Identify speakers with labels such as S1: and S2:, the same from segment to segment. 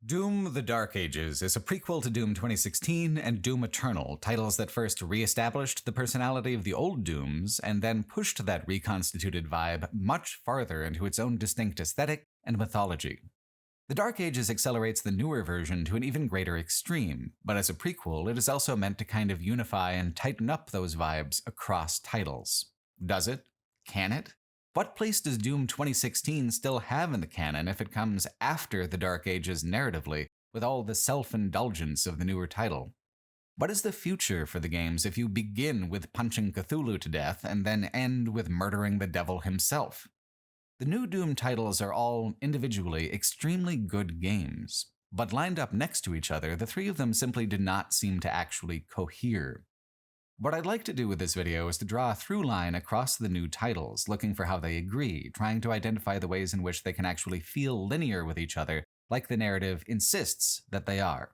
S1: Doom: The Dark Ages is a prequel to Doom 2016 and Doom Eternal, titles that first re-established the personality of the old Dooms and then pushed that reconstituted vibe much farther into its own distinct aesthetic and mythology. The Dark Ages accelerates the newer version to an even greater extreme, but as a prequel, it is also meant to kind of unify and tighten up those vibes across titles. Does it? Can it? What place does Doom 2016 still have in the canon if it comes after the Dark Ages narratively, with all the self-indulgence of the newer title? What is the future for the games if you begin with punching Cthulhu to death and then end with murdering the devil himself? The new Doom titles are all individually extremely good games, but lined up next to each other, the three of them simply did not seem to actually cohere. What I'd like to do with this video is to draw a through line across the new titles, looking for how they agree, trying to identify the ways in which they can actually feel linear with each other, like the narrative insists that they are.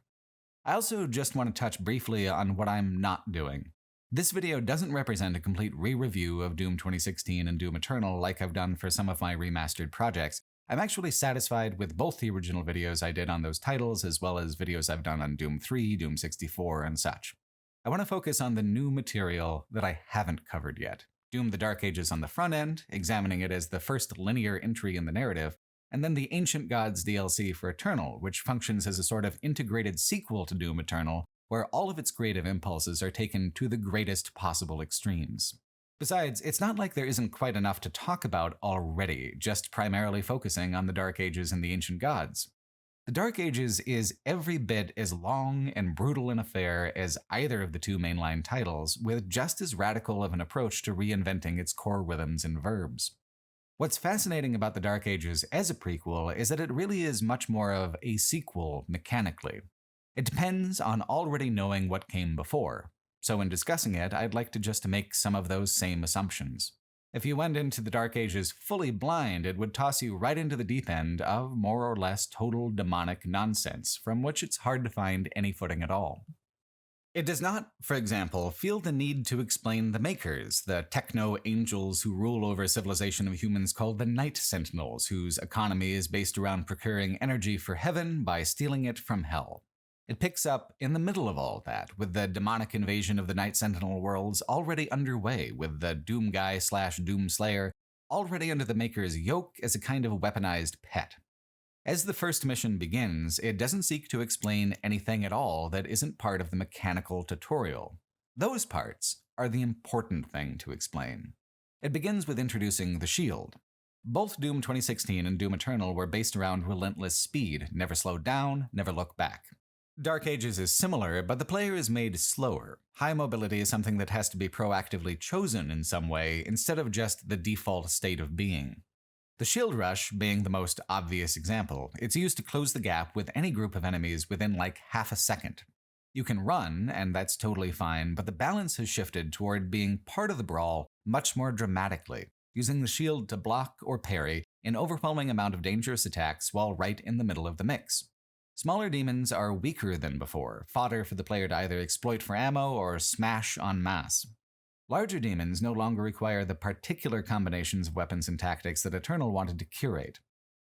S1: I also just want to touch briefly on what I'm not doing. This video doesn't represent a complete re-review of Doom 2016 and Doom Eternal like I've done for some of my remastered projects. I'm actually satisfied with both the original videos I did on those titles, as well as videos I've done on Doom 3, Doom 64, and such. I want to focus on the new material that I haven't covered yet. Doom: The Dark Ages on the front end, examining it as the first linear entry in the narrative, and then the Ancient Gods DLC for Eternal, which functions as a sort of integrated sequel to Doom Eternal, where all of its creative impulses are taken to the greatest possible extremes. Besides, it's not like there isn't quite enough to talk about already, just primarily focusing on the Dark Ages and the Ancient Gods. The Dark Ages is every bit as long and brutal an affair as either of the two mainline titles, with just as radical of an approach to reinventing its core rhythms and verbs. What's fascinating about the Dark Ages as a prequel is that it really is much more of a sequel mechanically. It depends on already knowing what came before, so in discussing it, I'd like to just make some of those same assumptions. If you went into the Dark Ages fully blind, it would toss you right into the deep end of more or less total demonic nonsense, from which it's hard to find any footing at all. It does not, for example, feel the need to explain the Makers, the techno-angels who rule over a civilization of humans called the Night Sentinels, whose economy is based around procuring energy for heaven by stealing it from hell. It picks up in the middle of all that, with the demonic invasion of the Night Sentinel worlds already underway, with the Doom Guy / Doom Slayer already under the Maker's yoke as a kind of weaponized pet. As the first mission begins, it doesn't seek to explain anything at all that isn't part of the mechanical tutorial. Those parts are the important thing to explain. It begins with introducing the shield. Both Doom 2016 and Doom Eternal were based around relentless speed, never slow down, never look back. Dark Ages is similar, but the player is made slower. High mobility is something that has to be proactively chosen in some way, instead of just the default state of being. The shield rush being the most obvious example, it's used to close the gap with any group of enemies within like half a second. You can run, and that's totally fine, but the balance has shifted toward being part of the brawl much more dramatically, using the shield to block or parry an overwhelming amount of dangerous attacks while right in the middle of the mix. Smaller demons are weaker than before, fodder for the player to either exploit for ammo or smash en masse. Larger demons no longer require the particular combinations of weapons and tactics that Eternal wanted to curate.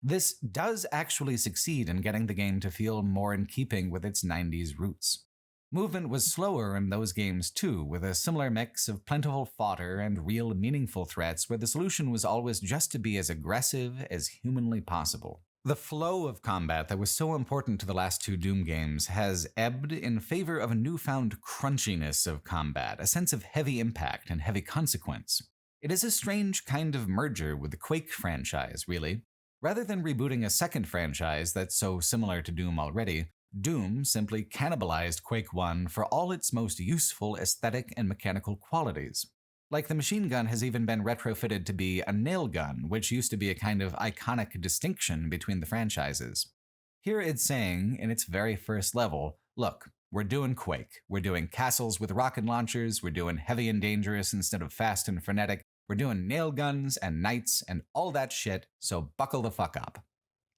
S1: This does actually succeed in getting the game to feel more in keeping with its 90s roots. Movement was slower in those games too, with a similar mix of plentiful fodder and real meaningful threats where the solution was always just to be as aggressive as humanly possible. The flow of combat that was so important to the last two Doom games has ebbed in favor of a newfound crunchiness of combat, a sense of heavy impact and heavy consequence. It is a strange kind of merger with the Quake franchise, really. Rather than rebooting a second franchise that's so similar to Doom already, Doom simply cannibalized Quake 1 for all its most useful aesthetic and mechanical qualities. Like the machine gun has even been retrofitted to be a nail gun, which used to be a kind of iconic distinction between the franchises. Here it's saying, in its very first level, look, we're doing Quake, we're doing castles with rocket launchers, we're doing heavy and dangerous instead of fast and frenetic, we're doing nail guns and knights and all that shit, so buckle the fuck up.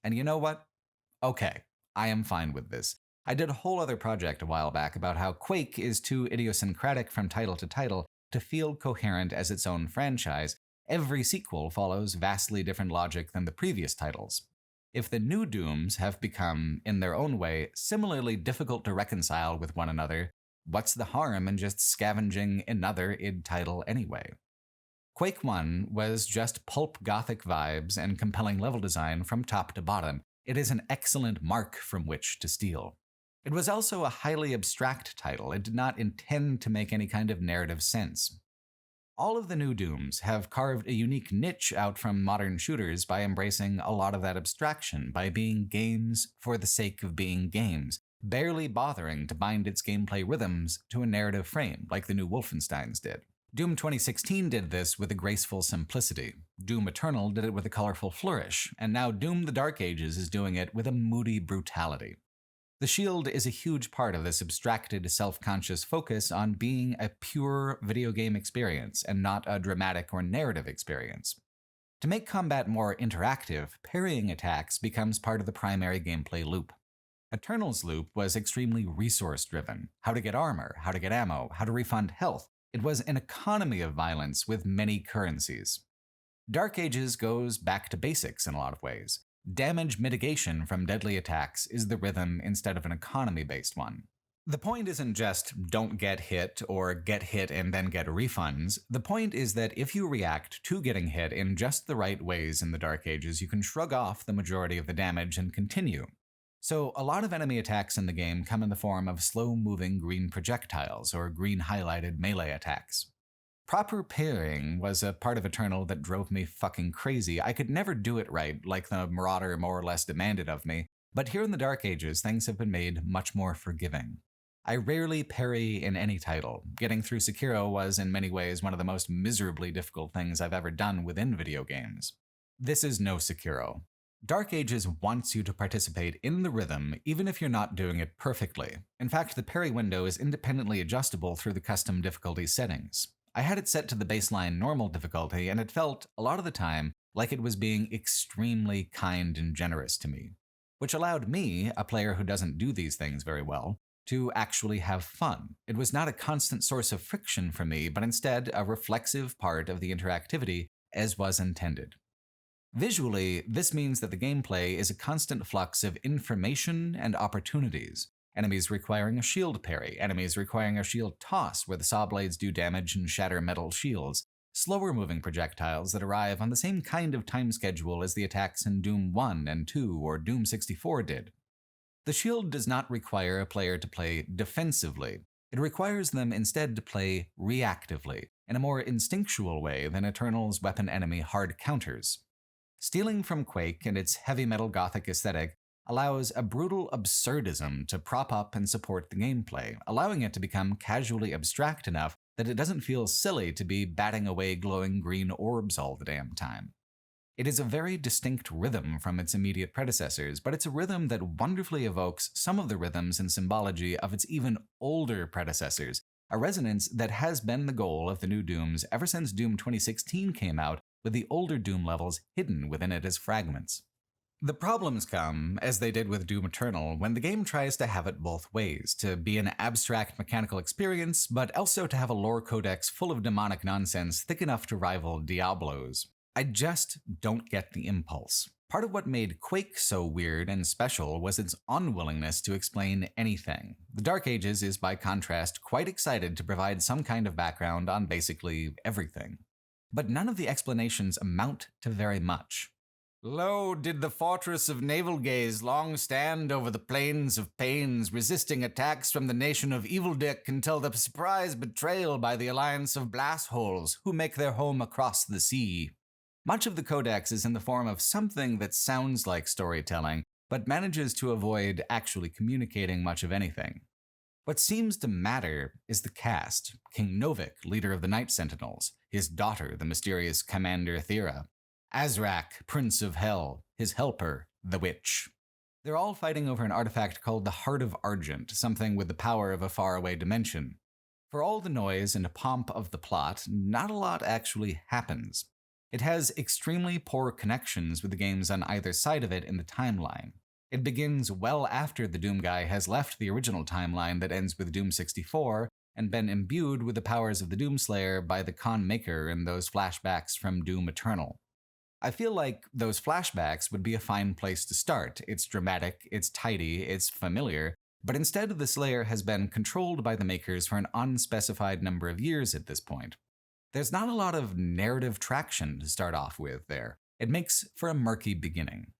S1: And you know what? Okay, I am fine with this. I did a whole other project a while back about how Quake is too idiosyncratic from title to title to feel coherent as its own franchise. Every sequel follows vastly different logic than the previous titles. If the new Dooms have become, in their own way, similarly difficult to reconcile with one another, what's the harm in just scavenging another id title anyway? Quake 1 was just pulp gothic vibes and compelling level design from top to bottom. It is an excellent mark from which to steal. It was also a highly abstract title. It did not intend to make any kind of narrative sense. All of the new Dooms have carved a unique niche out from modern shooters by embracing a lot of that abstraction, by being games for the sake of being games, barely bothering to bind its gameplay rhythms to a narrative frame like the new Wolfensteins did. Doom 2016 did this with a graceful simplicity. Doom Eternal did it with a colorful flourish, and now Doom the Dark Ages is doing it with a moody brutality. The Shield is a huge part of this abstracted, self-conscious focus on being a pure video game experience and not a dramatic or narrative experience. To make combat more interactive, parrying attacks becomes part of the primary gameplay loop. Eternal's loop was extremely resource-driven. How to get armor, how to get ammo, how to refund health. It was an economy of violence with many currencies. Dark Ages goes back to basics in a lot of ways. Damage mitigation from deadly attacks is the rhythm instead of an economy-based one. The point isn't just don't get hit or get hit and then get refunds. The point is that if you react to getting hit in just the right ways in the Dark Ages, you can shrug off the majority of the damage and continue. So a lot of enemy attacks in the game come in the form of slow-moving green projectiles or green-highlighted melee attacks. Proper parrying was a part of Eternal that drove me fucking crazy. I could never do it right, like the Marauder more or less demanded of me, but here in the Dark Ages, things have been made much more forgiving. I rarely parry in any title. Getting through Sekiro was in many ways one of the most miserably difficult things I've ever done within video games. This is no Sekiro. Dark Ages wants you to participate in the rhythm even if you're not doing it perfectly. In fact, the parry window is independently adjustable through the custom difficulty settings. I had it set to the baseline normal difficulty, and it felt, a lot of the time, like it was being extremely kind and generous to me, which allowed me, a player who doesn't do these things very well, to actually have fun. It was not a constant source of friction for me, but instead a reflexive part of the interactivity as was intended. Visually, this means that the gameplay is a constant flux of information and opportunities. Enemies requiring a shield parry, enemies requiring a shield toss where the saw blades do damage and shatter metal shields, slower moving projectiles that arrive on the same kind of time schedule as the attacks in Doom 1 and 2 or Doom 64 did. The shield does not require a player to play defensively. It requires them instead to play reactively, in a more instinctual way than Eternal's weapon enemy hard counters. Stealing from Quake and its heavy metal gothic aesthetic allows a brutal absurdism to prop up and support the gameplay, allowing it to become casually abstract enough that it doesn't feel silly to be batting away glowing green orbs all the damn time. It is a very distinct rhythm from its immediate predecessors, but it's a rhythm that wonderfully evokes some of the rhythms and symbology of its even older predecessors, a resonance that has been the goal of the new Dooms ever since Doom 2016 came out, with the older Doom levels hidden within it as fragments. The problems come, as they did with Doom Eternal, when the game tries to have it both ways, to be an abstract mechanical experience, but also to have a lore codex full of demonic nonsense thick enough to rival Diablo's. I just don't get the impulse. Part of what made Quake so weird and special was its unwillingness to explain anything. The Dark Ages is, by contrast, quite excited to provide some kind of background on basically everything. But none of the explanations amount to very much. Lo, did the fortress of Navel-Gaze long stand over the plains of Pains, resisting attacks from the nation of Evildick until the surprise betrayal by the alliance of Blastholes, who make their home across the sea. Much of the codex is in the form of something that sounds like storytelling, but manages to avoid actually communicating much of anything. What seems to matter is the cast: King Novik, leader of the Night Sentinels, his daughter, the mysterious Commander Thera, Azrak, Prince of Hell, his helper, the Witch. They're all fighting over an artifact called the Heart of Argent, something with the power of a faraway dimension. For all the noise and pomp of the plot, not a lot actually happens. It has extremely poor connections with the games on either side of it in the timeline. It begins well after the Doom guy has left the original timeline that ends with Doom 64 and been imbued with the powers of the Doomslayer by the Con Maker in those flashbacks from Doom Eternal. I feel like those flashbacks would be a fine place to start. It's dramatic, it's tidy, it's familiar, but instead the Slayer has been controlled by the makers for an unspecified number of years at this point. There's not a lot of narrative traction to start off with there. It makes for a murky beginning.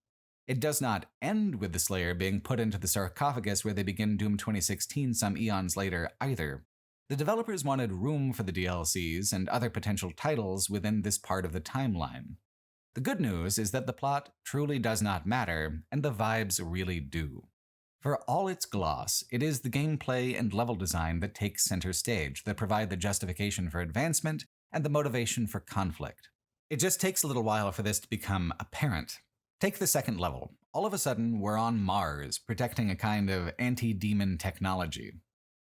S1: It does not end with the Slayer being put into the sarcophagus where they begin Doom 2016 some eons later either. The developers wanted room for the DLCs and other potential titles within this part of the timeline. The good news is that the plot truly does not matter, and the vibes really do. For all its gloss, it is the gameplay and level design that takes center stage, that provide the justification for advancement and the motivation for conflict. It just takes a little while for this to become apparent. Take the second level. All of a sudden, we're on Mars, protecting a kind of anti-demon technology.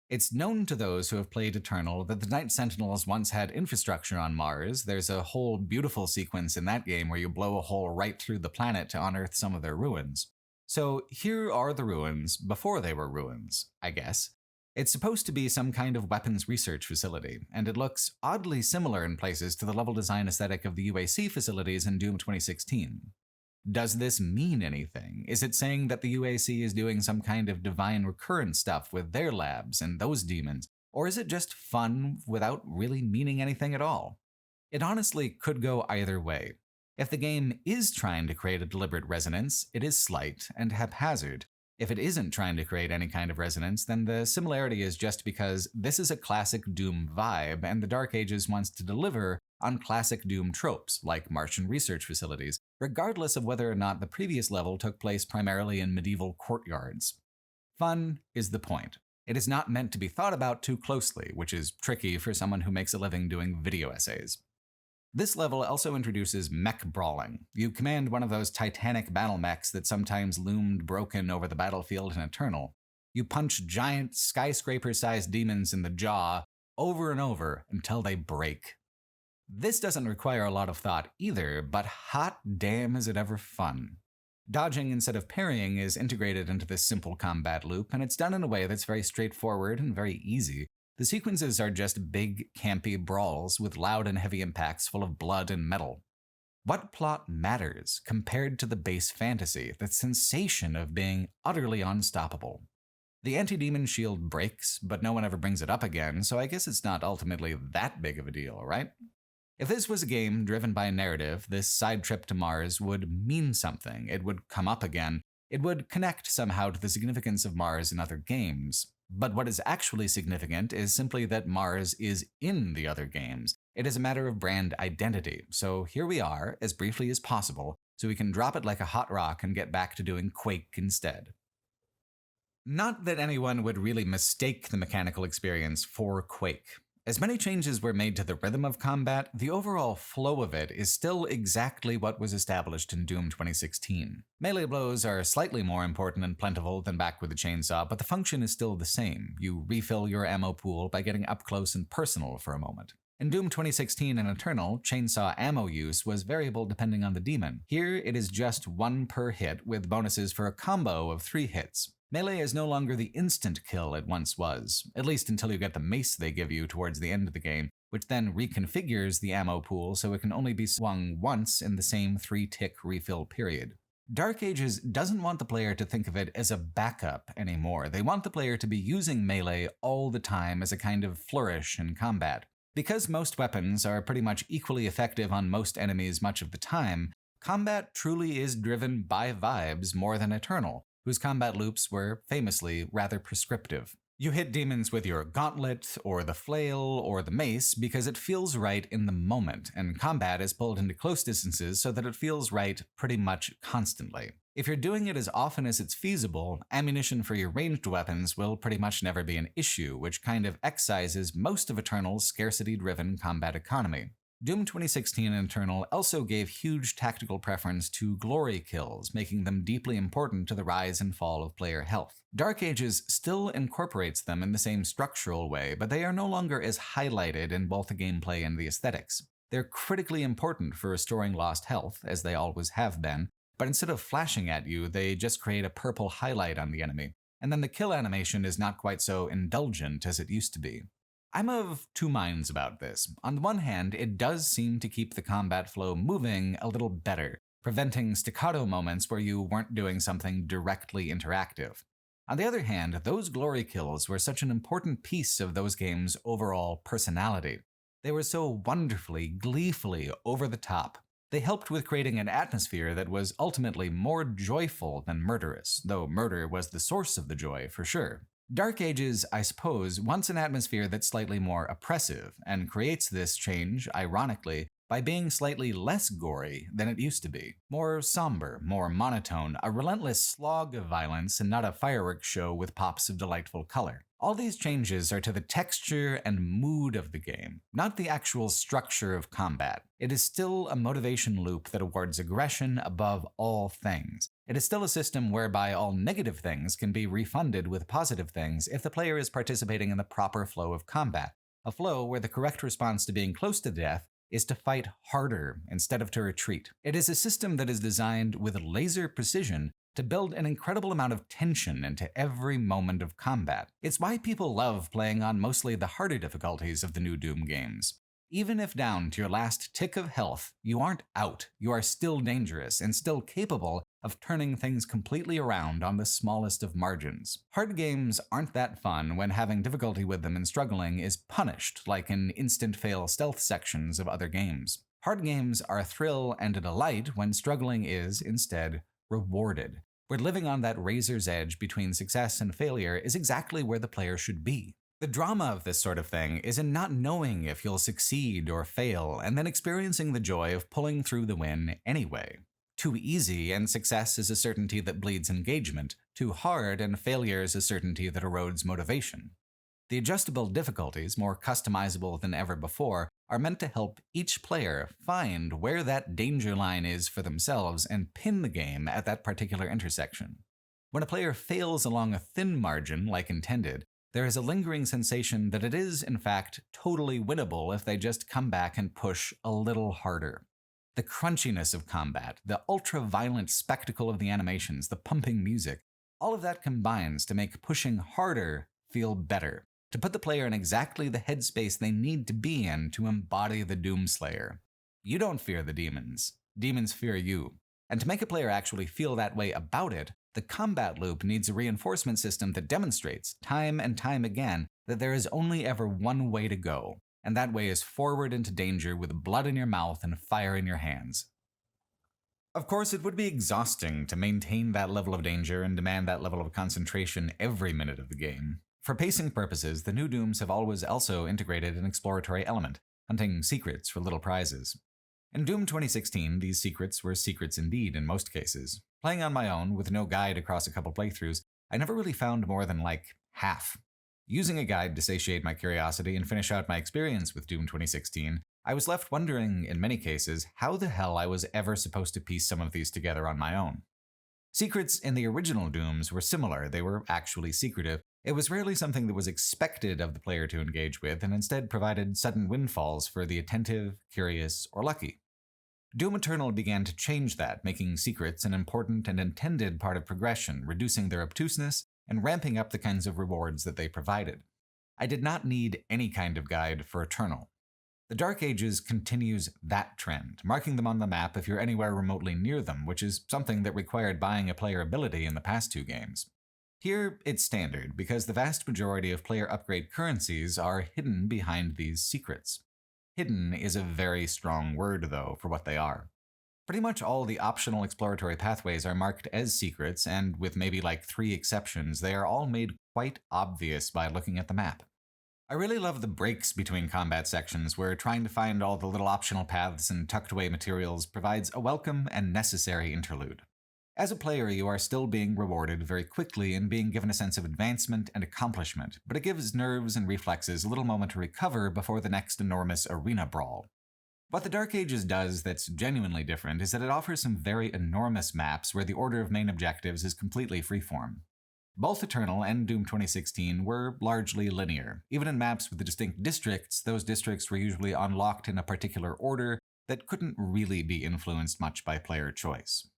S1: It's known to those who have played Eternal that the Night Sentinels once had infrastructure on Mars. There's a whole beautiful sequence in that game where you blow a hole right through the planet to unearth some of their ruins. So here are the ruins before they were ruins, I guess. It's supposed to be some kind of weapons research facility, and it looks oddly similar in places to the level design aesthetic of the UAC facilities in Doom 2016. Does this mean anything? Is it saying that the UAC is doing some kind of divine recurrent stuff with their labs and those demons? Or is it just fun without really meaning anything at all? It honestly could go either way. If the game is trying to create a deliberate resonance, it is slight and haphazard. If it isn't trying to create any kind of resonance, then the similarity is just because this is a classic Doom vibe, and the Dark Ages wants to deliver on classic Doom tropes, like Martian research facilities, regardless of whether or not the previous level took place primarily in medieval courtyards. Fun is the point. It is not meant to be thought about too closely, which is tricky for someone who makes a living doing video essays. This level also introduces mech brawling. You command one of those titanic battle mechs that sometimes loomed broken over the battlefield in Eternal. You punch giant, skyscraper-sized demons in the jaw over and over until they break. This doesn't require a lot of thought either, but hot damn is it ever fun. Dodging instead of parrying is integrated into this simple combat loop, and it's done in a way that's very straightforward and very easy. The sequences are just big, campy brawls with loud and heavy impacts full of blood and metal. What plot matters compared to the base fantasy, the sensation of being utterly unstoppable? The anti-demon shield breaks, but no one ever brings it up again, so I guess it's not ultimately that big of a deal, right? If this was a game driven by a narrative, this side trip to Mars would mean something. It would come up again. It would connect somehow to the significance of Mars in other games. But what is actually significant is simply that Mars is in the other games. It is a matter of brand identity. So here we are, as briefly as possible, so we can drop it like a hot rock and get back to doing Quake instead. Not that anyone would really mistake the mechanical experience for Quake. As many changes were made to the rhythm of combat, the overall flow of it is still exactly what was established in Doom 2016. Melee blows are slightly more important and plentiful than back with the chainsaw, but the function is still the same. You refill your ammo pool by getting up close and personal for a moment. In Doom 2016 and Eternal, chainsaw ammo use was variable depending on the demon. Here, it is just 1 per hit, with bonuses for a combo of 3 hits. Melee is no longer the instant kill it once was, at least until you get the mace they give you towards the end of the game, which then reconfigures the ammo pool so it can only be swung once in the same 3-tick refill period. Dark Ages doesn't want the player to think of it as a backup anymore. They want the player to be using melee all the time as a kind of flourish in combat. Because most weapons are pretty much equally effective on most enemies much of the time, combat truly is driven by vibes more than Eternal, whose combat loops were famously rather prescriptive. You hit demons with your gauntlet, or the flail, or the mace because it feels right in the moment, and combat is pulled into close distances so that it feels right pretty much constantly. If you're doing it as often as it's feasible, ammunition for your ranged weapons will pretty much never be an issue, which kind of excises most of Eternal's scarcity-driven combat economy. Doom 2016 and Eternal also gave huge tactical preference to glory kills, making them deeply important to the rise and fall of player health. Dark Ages still incorporates them in the same structural way, but they are no longer as highlighted in both the gameplay and the aesthetics. They're critically important for restoring lost health, as they always have been, but instead of flashing at you, they just create a purple highlight on the enemy, and then the kill animation is not quite so indulgent as it used to be. I'm of two minds about this. On the one hand, it does seem to keep the combat flow moving a little better, preventing staccato moments where you weren't doing something directly interactive. On the other hand, those glory kills were such an important piece of those games' overall personality. They were so wonderfully, gleefully over the top. They helped with creating an atmosphere that was ultimately more joyful than murderous, though murder was the source of the joy for sure. Dark Ages, I suppose, wants an atmosphere that's slightly more oppressive, and creates this change, ironically, by being slightly less gory than it used to be. More somber, more monotone, a relentless slog of violence and not a fireworks show with pops of delightful color. All these changes are to the texture and mood of the game, not the actual structure of combat. It is still a motivation loop that awards aggression above all things. It is still a system whereby all negative things can be refunded with positive things if the player is participating in the proper flow of combat, a flow where the correct response to being close to death is to fight harder instead of to retreat. It is a system that is designed with laser precision to build an incredible amount of tension into every moment of combat. It's why people love playing on mostly the harder difficulties of the new Doom games. Even if down to your last tick of health, you aren't out, you are still dangerous and still capable of turning things completely around on the smallest of margins. Hard games aren't that fun when having difficulty with them and struggling is punished, like in instant fail stealth sections of other games. Hard games are a thrill and a delight when struggling is, instead, rewarded, where living on that razor's edge between success and failure is exactly where the player should be. The drama of this sort of thing is in not knowing if you'll succeed or fail, and then experiencing the joy of pulling through the win anyway. Too easy, and success is a certainty that bleeds engagement. Too hard, and failure is a certainty that erodes motivation. The adjustable difficulties, more customizable than ever before, are meant to help each player find where that danger line is for themselves and pin the game at that particular intersection. When a player fails along a thin margin, like intended, there is a lingering sensation that it is, in fact, totally winnable if they just come back and push a little harder. The crunchiness of combat, the ultra-violent spectacle of the animations, the pumping music, all of that combines to make pushing harder feel better, to put the player in exactly the headspace they need to be in to embody the Doomslayer. You don't fear the demons. Demons fear you. And to make a player actually feel that way about it, the combat loop needs a reinforcement system that demonstrates, time and time again, that there is only ever one way to go, and that way is forward into danger with blood in your mouth and fire in your hands. Of course, it would be exhausting to maintain that level of danger and demand that level of concentration every minute of the game. For pacing purposes, the new Dooms have always also integrated an exploratory element, hunting secrets for little prizes. In Doom 2016, these secrets were secrets indeed in most cases. Playing on my own, with no guide across a couple playthroughs, I never really found more than half. Using a guide to satiate my curiosity and finish out my experience with Doom 2016, I was left wondering, in many cases, how the hell I was ever supposed to piece some of these together on my own. Secrets in the original Dooms were similar, they were actually secretive. It was rarely something that was expected of the player to engage with, and instead provided sudden windfalls for the attentive, curious, or lucky. Doom Eternal began to change that, making secrets an important and intended part of progression, reducing their obtuseness, and ramping up the kinds of rewards that they provided. I did not need any kind of guide for Eternal. The Dark Ages continues that trend, marking them on the map if you're anywhere remotely near them, which is something that required buying a player ability in the past two games. Here, it's standard, because the vast majority of player upgrade currencies are hidden behind these secrets. Hidden is a very strong word, though, for what they are. Pretty much all the optional exploratory pathways are marked as secrets, and with maybe 3 exceptions, they are all made quite obvious by looking at the map. I really love the breaks between combat sections, where trying to find all the little optional paths and tucked away materials provides a welcome and necessary interlude. As a player, you are still being rewarded very quickly and being given a sense of advancement and accomplishment, but it gives nerves and reflexes a little moment to recover before the next enormous arena brawl. What the Dark Ages does that's genuinely different is that it offers some very enormous maps where the order of main objectives is completely freeform. Both Eternal and Doom 2016 were largely linear. Even in maps with distinct districts, those districts were usually unlocked in a particular order that couldn't really be influenced much by player choice.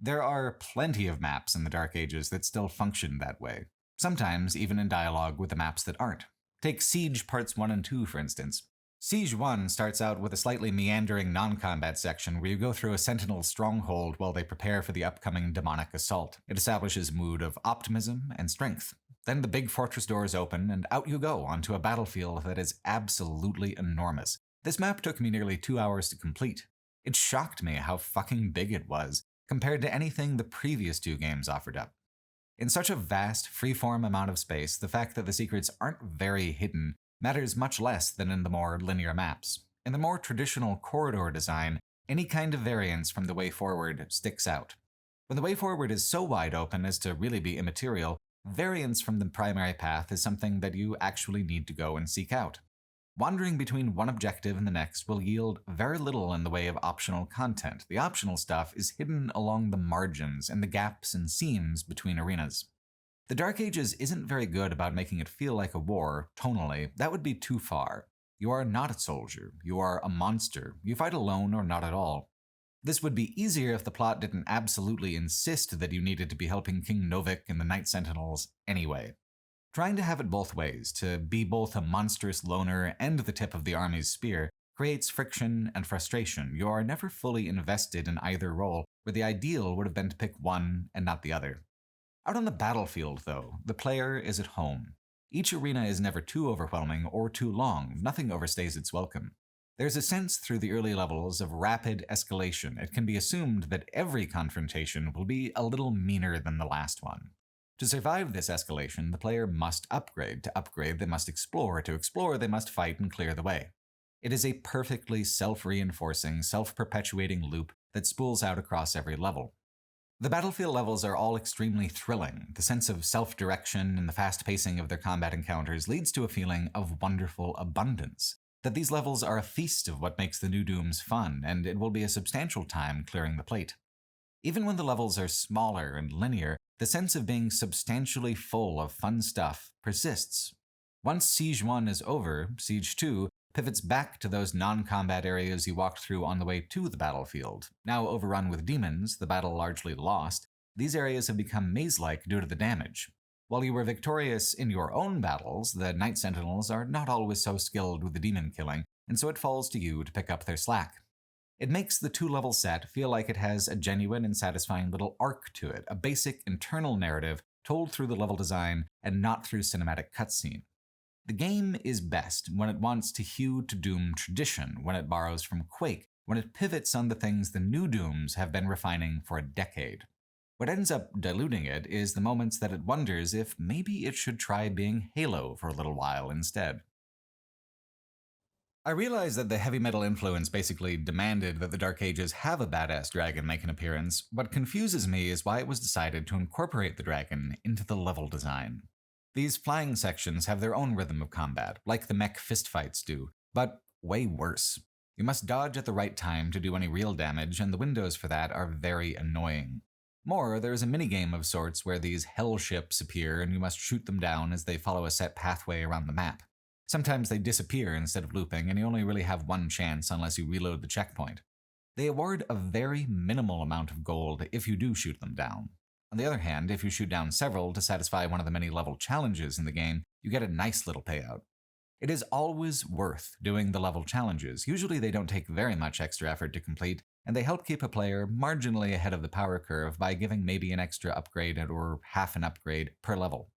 S1: There are plenty of maps in the Dark Ages that still function that way, sometimes even in dialogue with the maps that aren't. Take Siege Parts 1 and 2, for instance. Siege 1 starts out with a slightly meandering non-combat section where you go through a Sentinel's stronghold while they prepare for the upcoming demonic assault. It establishes a mood of optimism and strength. Then the big fortress doors open, and out you go onto a battlefield that is absolutely enormous. This map took me nearly 2 hours to complete. It shocked me how fucking big it was, compared to anything the previous 2 games offered up. In such a vast, freeform amount of space, the fact that the secrets aren't very hidden matters much less than in the more linear maps. In the more traditional corridor design, any kind of variance from the way forward sticks out. When the way forward is so wide open as to really be immaterial, variance from the primary path is something that you actually need to go and seek out. Wandering between one objective and the next will yield very little in the way of optional content. The optional stuff is hidden along the margins and the gaps and seams between arenas. The Dark Ages isn't very good about making it feel like a war, tonally. That would be too far. You are not a soldier. You are a monster. You fight alone or not at all. This would be easier if the plot didn't absolutely insist that you needed to be helping King Novik and the Night Sentinels anyway. Trying to have it both ways, to be both a monstrous loner and the tip of the army's spear, creates friction and frustration. You are never fully invested in either role, where the ideal would have been to pick one and not the other. Out on the battlefield, though, the player is at home. Each arena is never too overwhelming or too long. Nothing overstays its welcome. There's a sense through the early levels of rapid escalation. It can be assumed that every confrontation will be a little meaner than the last one. To survive this escalation, the player must upgrade. To upgrade, they must explore. To explore, they must fight and clear the way. It is a perfectly self-reinforcing, self-perpetuating loop that spools out across every level. The battlefield levels are all extremely thrilling. The sense of self-direction and the fast pacing of their combat encounters leads to a feeling of wonderful abundance. That these levels are a feast of what makes the new Dooms fun, and it will be a substantial time clearing the plate. Even when the levels are smaller and linear, the sense of being substantially full of fun stuff persists. Once Siege 1 is over, Siege 2 pivots back to those non-combat areas you walked through on the way to the battlefield. Now overrun with demons, the battle largely lost, these areas have become maze-like due to the damage. While you were victorious in your own battles, the Night Sentinels are not always so skilled with the demon killing, and so it falls to you to pick up their slack. It makes the 2-level set feel like it has a genuine and satisfying little arc to it, a basic internal narrative told through the level design and not through cinematic cutscene. The game is best when it wants to hew to Doom tradition, when it borrows from Quake, when it pivots on the things the new Dooms have been refining for a decade. What ends up diluting it is the moments that it wonders if maybe it should try being Halo for a little while instead. I realize that the heavy metal influence basically demanded that the Dark Ages have a badass dragon make an appearance. What confuses me is why it was decided to incorporate the dragon into the level design. These flying sections have their own rhythm of combat, like the mech fistfights do, but way worse. You must dodge at the right time to do any real damage, and the windows for that are very annoying. More, there is a minigame of sorts where these hell ships appear and you must shoot them down as they follow a set pathway around the map. Sometimes they disappear instead of looping, and you only really have one chance unless you reload the checkpoint. They award a very minimal amount of gold if you do shoot them down. On the other hand, if you shoot down several to satisfy one of the many level challenges in the game, you get a nice little payout. It is always worth doing the level challenges. Usually they don't take very much extra effort to complete, and they help keep a player marginally ahead of the power curve by giving maybe an extra upgrade or half an upgrade per level.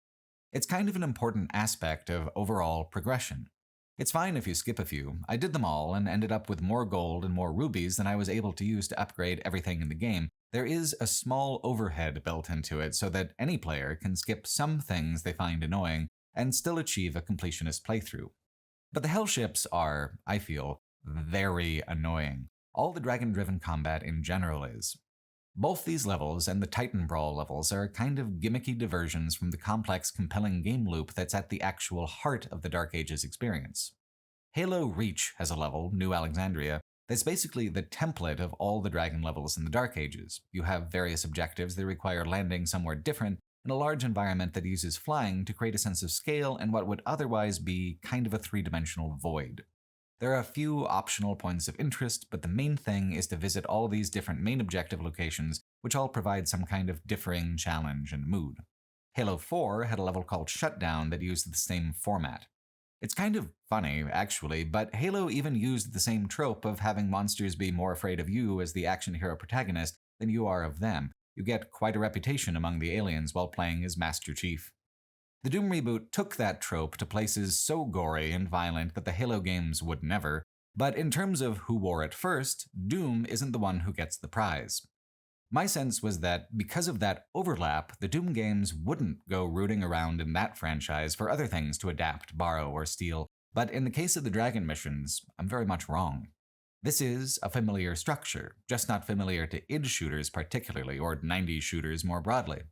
S1: It's kind of an important aspect of overall progression. It's fine if you skip a few. I did them all and ended up with more gold and more rubies than I was able to use to upgrade everything in the game. There is a small overhead built into it so that any player can skip some things they find annoying and still achieve a completionist playthrough. But the hell ships are, I feel, very annoying. All the dragon-driven combat in general is. Both these levels and the Titan Brawl levels are kind of gimmicky diversions from the complex, compelling game loop that's at the actual heart of the Dark Ages experience. Halo Reach has a level, New Alexandria, that's basically the template of all the dragon levels in the Dark Ages. You have various objectives that require landing somewhere different in a large environment that uses flying to create a sense of scale and what would otherwise be kind of a three-dimensional void. There are a few optional points of interest, but the main thing is to visit all these different main objective locations, which all provide some kind of differing challenge and mood. Halo 4 had a level called Shutdown that used the same format. It's kind of funny, actually, but Halo even used the same trope of having monsters be more afraid of you as the action hero protagonist than you are of them. You get quite a reputation among the aliens while playing as Master Chief. The Doom reboot took that trope to places so gory and violent that the Halo games would never, but in terms of who wore it first, Doom isn't the one who gets the prize. My sense was that because of that overlap, the Doom games wouldn't go rooting around in that franchise for other things to adapt, borrow, or steal, but in the case of the Dragon missions, I'm very much wrong. This is a familiar structure, just not familiar to id shooters particularly, or 90s shooters more broadly.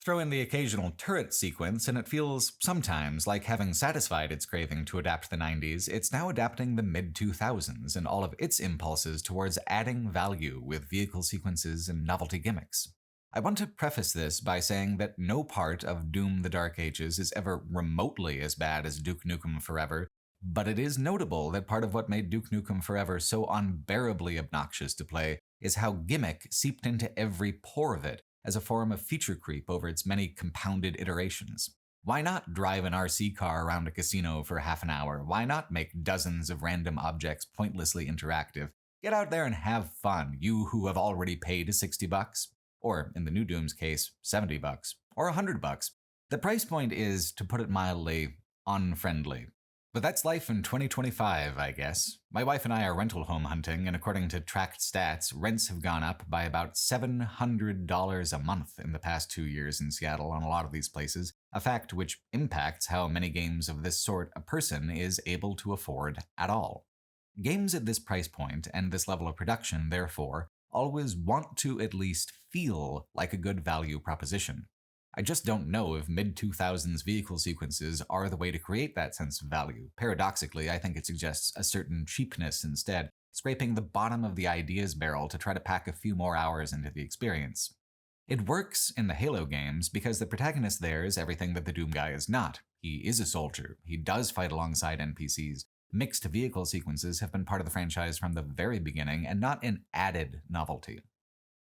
S1: Throw in the occasional turret sequence, and it feels sometimes like having satisfied its craving to adapt the 90s, it's now adapting the mid-2000s and all of its impulses towards adding value with vehicle sequences and novelty gimmicks. I want to preface this by saying that no part of Doom the Dark Ages is ever remotely as bad as Duke Nukem Forever, but it is notable that part of what made Duke Nukem Forever so unbearably obnoxious to play is how gimmick seeped into every pore of it, as a form of feature creep over its many compounded iterations. Why not drive an RC car around a casino for half an hour? Why not make dozens of random objects pointlessly interactive? Get out there and have fun, you who have already paid $60, or in the new Doom's case, $70, or $100. The price point is, to put it mildly, unfriendly. But that's life in 2025, I guess. My wife and I are rental home hunting, and according to tracked stats, rents have gone up by about $700 a month in the past 2 years in Seattle on a lot of these places, a fact which impacts how many games of this sort a person is able to afford at all. Games at this price point and this level of production, therefore, always want to at least feel like a good value proposition. I just don't know if mid-2000s vehicle sequences are the way to create that sense of value. Paradoxically, I think it suggests a certain cheapness instead, scraping the bottom of the ideas barrel to try to pack a few more hours into the experience. It works in the Halo games because the protagonist there is everything that the Doom guy is not. He is a soldier. He does fight alongside NPCs. Mixed vehicle sequences have been part of the franchise from the very beginning and not an added novelty.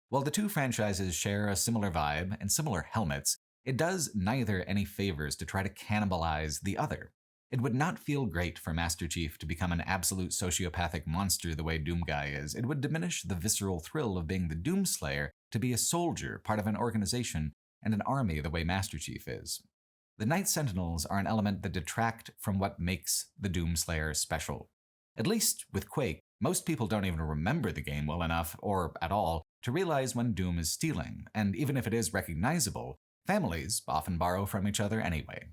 S1: While the two franchises share a similar vibe and similar helmets, it does neither any favors to try to cannibalize the other. It would not feel great for Master Chief to become an absolute sociopathic monster the way Doom Guy is. It would diminish the visceral thrill of being the Doomslayer to be a soldier, part of an organization, and an army the way Master Chief is. The Night Sentinels are an element that detract from what makes the Doomslayer special. At least with Quake, most people don't even remember the game well enough, or at all, to realize when Doom is stealing, and even if it is recognizable, families often borrow from each other anyway.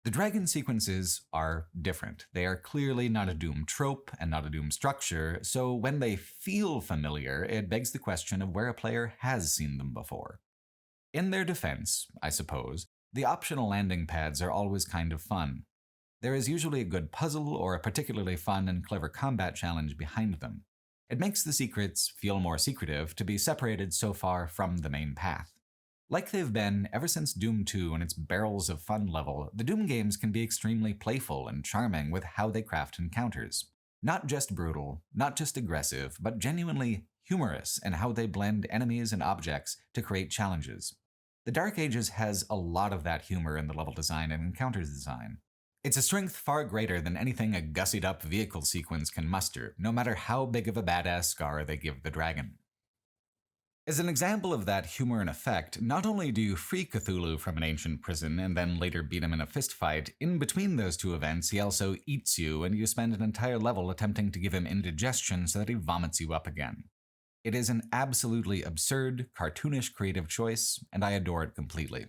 S1: The dragon sequences are different. They are clearly not a Doom trope and not a Doom structure, so when they feel familiar, it begs the question of where a player has seen them before. In their defense, I suppose, the optional landing pads are always kind of fun. There is usually a good puzzle or a particularly fun and clever combat challenge behind them. It makes the secrets feel more secretive to be separated so far from the main path. Like they've been ever since Doom 2 and its barrels of fun level, the Doom games can be extremely playful and charming with how they craft encounters. Not just brutal, not just aggressive, but genuinely humorous in how they blend enemies and objects to create challenges. The Dark Ages has a lot of that humor in the level design and encounters design. It's a strength far greater than anything a gussied-up vehicle sequence can muster, no matter how big of a badass scar they give the dragon. As an example of that humor and effect, not only do you free Cthulhu from an ancient prison and then later beat him in a fistfight, in between those two events he also eats you and you spend an entire level attempting to give him indigestion so that he vomits you up again. It is an absolutely absurd, cartoonish creative choice, and I adore it completely.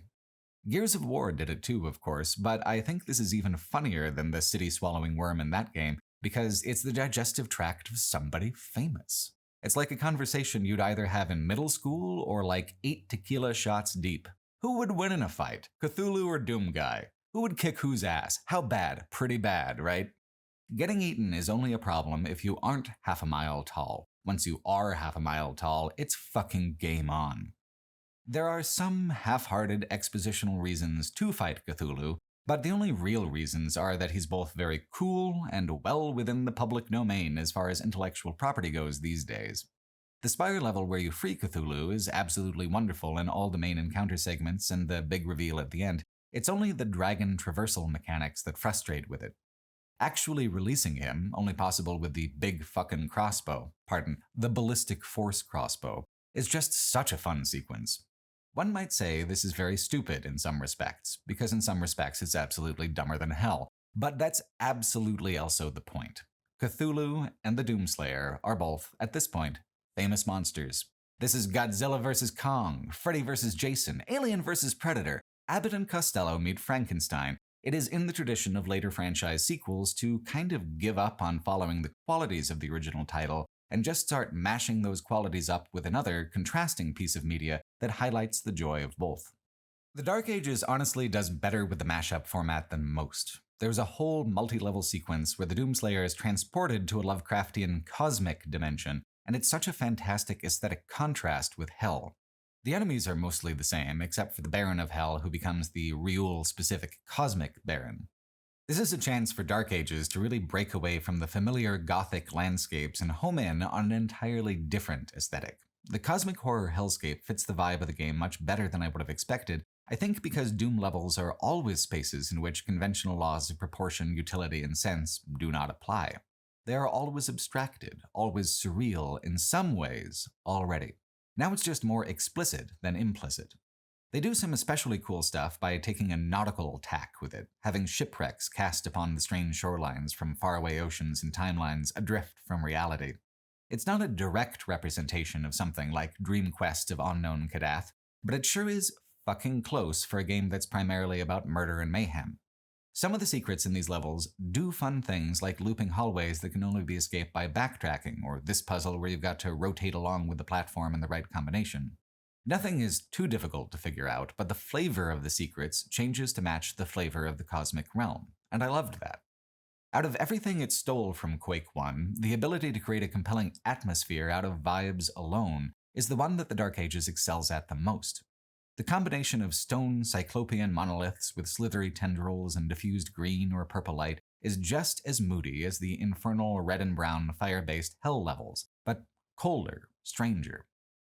S1: Gears of War did it too, of course, but I think this is even funnier than the city-swallowing worm in that game because it's the digestive tract of somebody famous. It's like a conversation you'd either have in middle school or like 8 tequila shots deep. Who would win in a fight? Cthulhu or Doom Guy? Who would kick whose ass? How bad? Pretty bad, right? Getting eaten is only a problem if you aren't half a mile tall. Once you are half a mile tall, it's fucking game on. There are some half-hearted expositional reasons to fight Cthulhu, but the only real reasons are that he's both very cool and well within the public domain as far as intellectual property goes these days. The Spire level where you free Cthulhu is absolutely wonderful in all the main encounter segments and the big reveal at the end. It's only the dragon traversal mechanics that frustrate with it. Actually releasing him, only possible with the big fucking crossbow, the ballistic force crossbow, is just such a fun sequence. One might say this is very stupid in some respects, because in some respects it's absolutely dumber than hell, but that's absolutely also the point. Cthulhu and the Doomslayer are both, at this point, famous monsters. This is Godzilla vs. Kong, Freddy vs. Jason, Alien vs. Predator, Abbott and Costello meet Frankenstein. It is in the tradition of later franchise sequels to kind of give up on following the qualities of the original title and just start mashing those qualities up with another contrasting piece of media that highlights the joy of both. The Dark Ages honestly does better with the mashup format than most. There's a whole multi-level sequence where the Doomslayer is transported to a Lovecraftian cosmic dimension, and it's such a fantastic aesthetic contrast with Hell. The enemies are mostly the same, except for the Baron of Hell, who becomes the Riul-specific Cosmic Baron. This is a chance for Dark Ages to really break away from the familiar Gothic landscapes and home in on an entirely different aesthetic. The cosmic horror hellscape fits the vibe of the game much better than I would have expected, I think because Doom levels are always spaces in which conventional laws of proportion, utility, and sense do not apply. They are always abstracted, always surreal in some ways already. Now it's just more explicit than implicit. They do some especially cool stuff by taking a nautical tack with it, having shipwrecks cast upon the strange shorelines from faraway oceans and timelines adrift from reality. It's not a direct representation of something like Dream Quest of Unknown Kadath, but it sure is fucking close for a game that's primarily about murder and mayhem. Some of the secrets in these levels do fun things like looping hallways that can only be escaped by backtracking, or this puzzle where you've got to rotate along with the platform in the right combination. Nothing is too difficult to figure out, but the flavor of the secrets changes to match the flavor of the cosmic realm, and I loved that. Out of everything it stole from Quake 1, the ability to create a compelling atmosphere out of vibes alone is the one that the Dark Ages excels at the most. The combination of stone cyclopean monoliths with slithery tendrils and diffused green or purple light is just as moody as the infernal red and brown fire-based hell levels, but colder, stranger.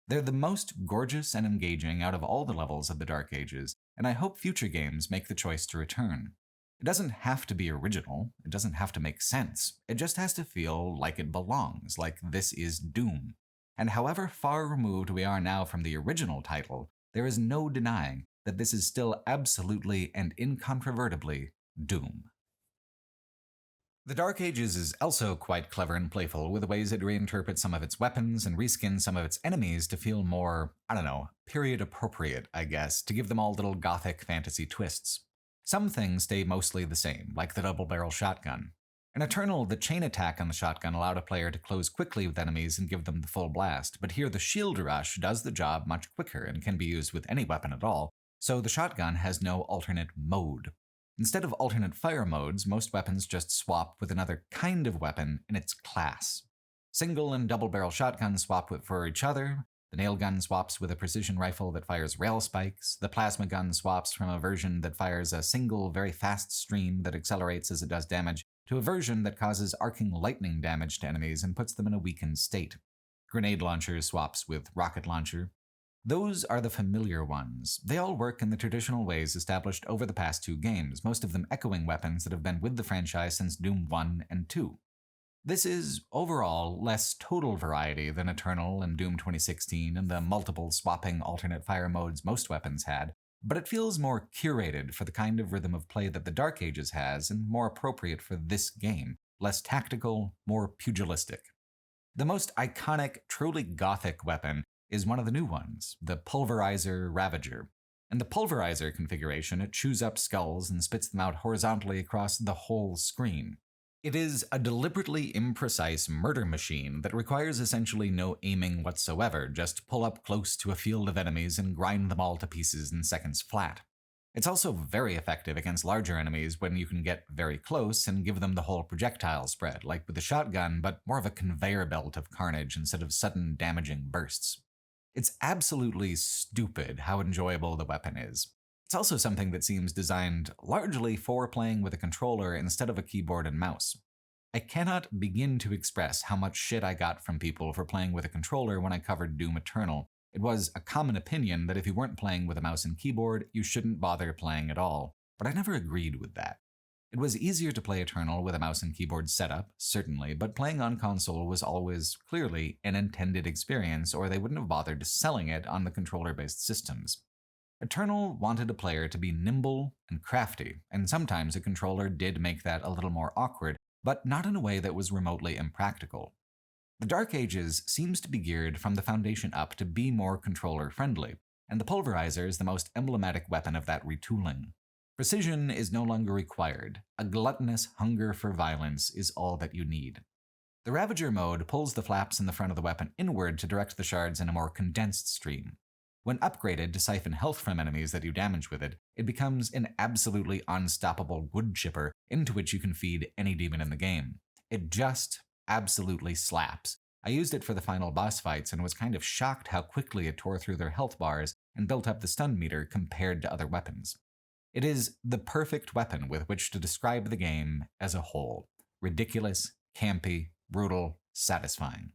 S1: They're the most gorgeous and engaging out of all the levels of the Dark Ages, and I hope future games make the choice to return. It doesn't have to be original, it doesn't have to make sense, it just has to feel like it belongs, like this is Doom. And however far removed we are now from the original title, there is no denying that this is still absolutely and incontrovertibly Doom. The Dark Ages is also quite clever and playful with the ways it reinterprets some of its weapons and reskins some of its enemies to feel more, period appropriate, I guess, to give them all little gothic fantasy twists. Some things stay mostly the same, like the double-barrel shotgun. In Eternal, the chain attack on the shotgun allowed a player to close quickly with enemies and give them the full blast, but here the shield rush does the job much quicker and can be used with any weapon at all, so the shotgun has no alternate mode. Instead of alternate fire modes, most weapons just swap with another kind of weapon in its class. Single and double-barrel shotguns swap for each other, the nail gun swaps with a precision rifle that fires rail spikes, the plasma gun swaps from a version that fires a single, very fast stream that accelerates as it does damage, to a version that causes arcing lightning damage to enemies and puts them in a weakened state. Grenade launcher swaps with rocket launcher. Those are the familiar ones. They all work in the traditional ways established over the past two games, most of them echoing weapons that have been with the franchise since Doom 1 and 2. This is, overall, less total variety than Eternal and Doom 2016 and the multiple swapping alternate fire modes most weapons had, but it feels more curated for the kind of rhythm of play that the Dark Ages has and more appropriate for this game, less tactical, more pugilistic. The most iconic, truly gothic weapon is one of the new ones, the Pulverizer Ravager. In the Pulverizer configuration, it chews up skulls and spits them out horizontally across the whole screen. It is a deliberately imprecise murder machine that requires essentially no aiming whatsoever, just pull up close to a field of enemies and grind them all to pieces in seconds flat. It's also very effective against larger enemies when you can get very close and give them the whole projectile spread, like with the shotgun, but more of a conveyor belt of carnage instead of sudden damaging bursts. It's absolutely stupid how enjoyable the weapon is. It's also something that seems designed largely for playing with a controller instead of a keyboard and mouse. I cannot begin to express how much shit I got from people for playing with a controller when I covered Doom Eternal. It was a common opinion that if you weren't playing with a mouse and keyboard, you shouldn't bother playing at all, but I never agreed with that. It was easier to play Eternal with a mouse and keyboard setup, certainly, but playing on console was always clearly an intended experience, or they wouldn't have bothered selling it on the controller-based systems. Eternal wanted a player to be nimble and crafty, and sometimes a controller did make that a little more awkward, but not in a way that was remotely impractical. The Dark Ages seems to be geared from the foundation up to be more controller-friendly, and the pulverizer is the most emblematic weapon of that retooling. Precision is no longer required. A gluttonous hunger for violence is all that you need. The Ravager mode pulls the flaps in the front of the weapon inward to direct the shards in a more condensed stream. When upgraded to siphon health from enemies that you damage with it, it becomes an absolutely unstoppable wood chipper into which you can feed any demon in the game. It just absolutely slaps. I used it for the final boss fights and was kind of shocked how quickly it tore through their health bars and built up the stun meter compared to other weapons. It is the perfect weapon with which to describe the game as a whole. Ridiculous, campy, brutal, satisfying.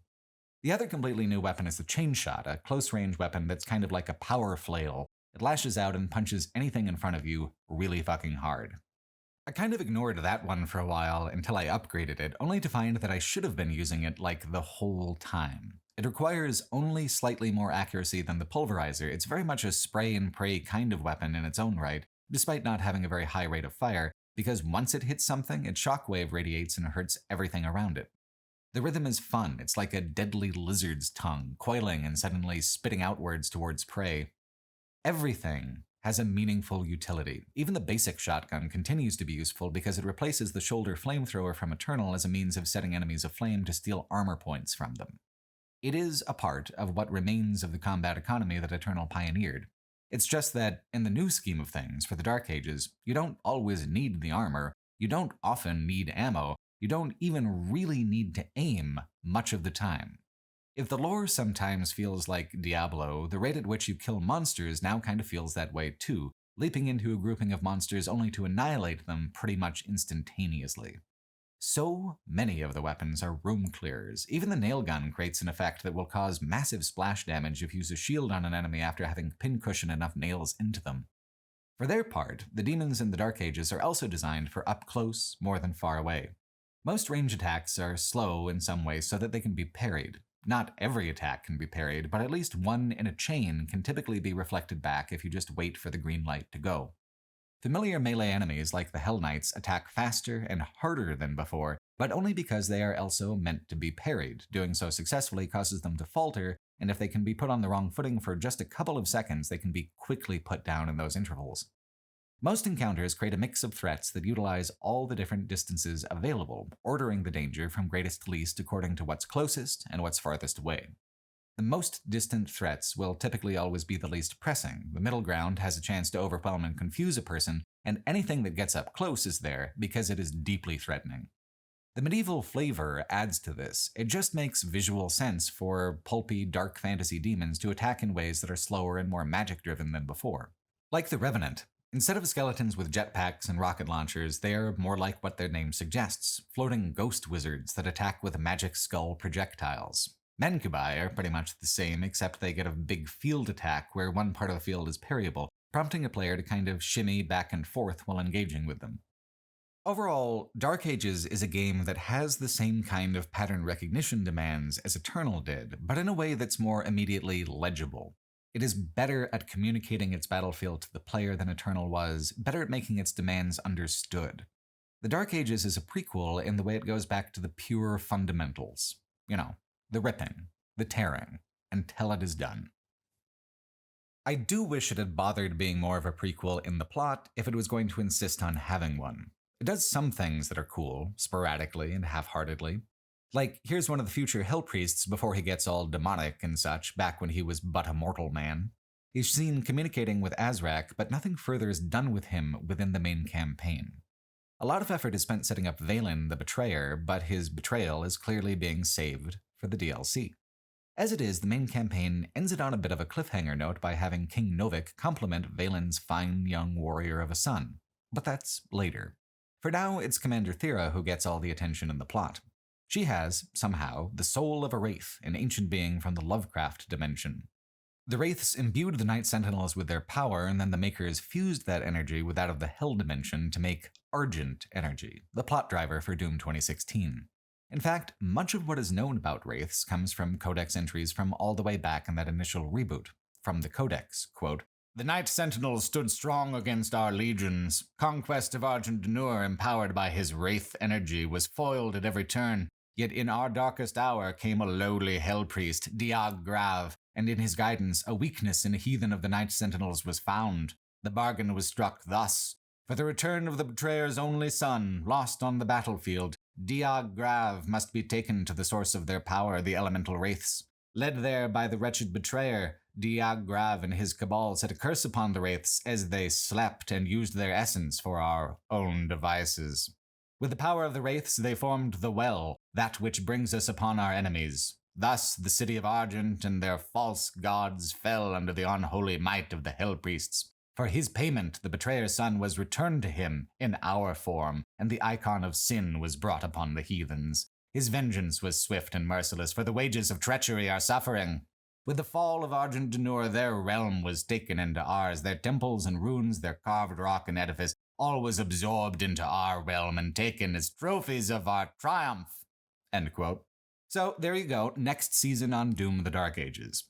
S1: The other completely new weapon is the Chain Shot, a close-range weapon that's kind of like a power flail. It lashes out and punches anything in front of you really fucking hard. I kind of ignored that one for a while until I upgraded it, only to find that I should have been using it like the whole time. It requires only slightly more accuracy than the pulverizer. It's very much a spray and pray kind of weapon in its own right, despite not having a very high rate of fire, because once it hits something, its shockwave radiates and hurts everything around it. The rhythm is fun. It's like a deadly lizard's tongue, coiling and suddenly spitting outwards towards prey. Everything has a meaningful utility. Even the basic shotgun continues to be useful because it replaces the shoulder flamethrower from Eternal as a means of setting enemies aflame to steal armor points from them. It is a part of what remains of the combat economy that Eternal pioneered. It's just that, in the new scheme of things, for the Dark Ages, you don't always need the armor, you don't often need ammo, you don't even really need to aim much of the time. If the lore sometimes feels like Diablo, the rate at which you kill monsters now kind of feels that way too, leaping into a grouping of monsters only to annihilate them pretty much instantaneously. So many of the weapons are room clearers. Even the nail gun creates an effect that will cause massive splash damage if you use a shield on an enemy after having pincushion enough nails into them. For their part, the demons in the Dark Ages are also designed for up close more than far away. Most range attacks are slow in some ways so that they can be parried. Not every attack can be parried, but at least one in a chain can typically be reflected back if you just wait for the green light to go. Familiar melee enemies like the Hell Knights attack faster and harder than before, but only because they are also meant to be parried. Doing so successfully causes them to falter, and if they can be put on the wrong footing for just a couple of seconds, they can be quickly put down in those intervals. Most encounters create a mix of threats that utilize all the different distances available, ordering the danger from greatest to least according to what's closest and what's farthest away. The most distant threats will typically always be the least pressing. The middle ground has a chance to overwhelm and confuse a person, and anything that gets up close is there because it is deeply threatening. The medieval flavor adds to this. It just makes visual sense for pulpy, dark fantasy demons to attack in ways that are slower and more magic-driven than before. Like the Revenant. Instead of skeletons with jetpacks and rocket launchers, they are more like what their name suggests, floating ghost wizards that attack with magic skull projectiles. Mancubi are pretty much the same, except they get a big field attack where one part of the field is parryable, prompting a player to kind of shimmy back and forth while engaging with them. Overall, Dark Ages is a game that has the same kind of pattern recognition demands as Eternal did, but in a way that's more immediately legible. It is better at communicating its battlefield to the player than Eternal was, better at making its demands understood. The Dark Ages is a prequel in the way it goes back to the pure fundamentals. The ripping, the tearing, until it is done. I do wish it had bothered being more of a prequel in the plot if it was going to insist on having one. It does some things that are cool, sporadically and half-heartedly. Like, here's one of the future Hell Priests before he gets all demonic and such, back when he was but a mortal man. He's seen communicating with Azrak, but nothing further is done with him within the main campaign. A lot of effort is spent setting up Valen the Betrayer, but his betrayal is clearly being saved for the DLC. As it is, the main campaign ends it on a bit of a cliffhanger note by having King Novik compliment Valen's fine young warrior of a son. But that's later. For now, it's Commander Thera who gets all the attention in the plot. She has, somehow, the soul of a wraith, an ancient being from the Lovecraft dimension. The Wraiths imbued the Night Sentinels with their power, and then the makers fused that energy with that of the Hell dimension to make Argent energy, the plot driver for Doom 2016. In fact, much of what is known about Wraiths comes from Codex entries from all the way back in that initial reboot. From the Codex, quote, "The Night Sentinels stood strong against our legions. Conquest of Argent D'Nur, empowered by his Wraith energy, was foiled at every turn. Yet in our darkest hour came a lowly hell priest, Diag Grav, and in his guidance a weakness in a heathen of the Night Sentinels was found. The bargain was struck thus. For the return of the betrayer's only son, lost on the battlefield, Diag Grav must be taken to the source of their power, the elemental wraiths. Led there by the wretched betrayer, Diag Grav and his cabal set a curse upon the wraiths as they slept and used their essence for our own devices. With the power of the wraiths they formed the Well, that which brings us upon our enemies. Thus the city of Argent and their false gods fell under the unholy might of the Hell Priests. For his payment, the betrayer's son was returned to him in our form, and the icon of sin was brought upon the heathens. His vengeance was swift and merciless, for the wages of treachery are suffering. With the fall of Argent D'Nur, their realm was taken into ours, their temples and ruins, their carved rock and edifice, all was absorbed into our realm and taken as trophies of our triumph." End quote. So there you go, next season on Doom the Dark Ages.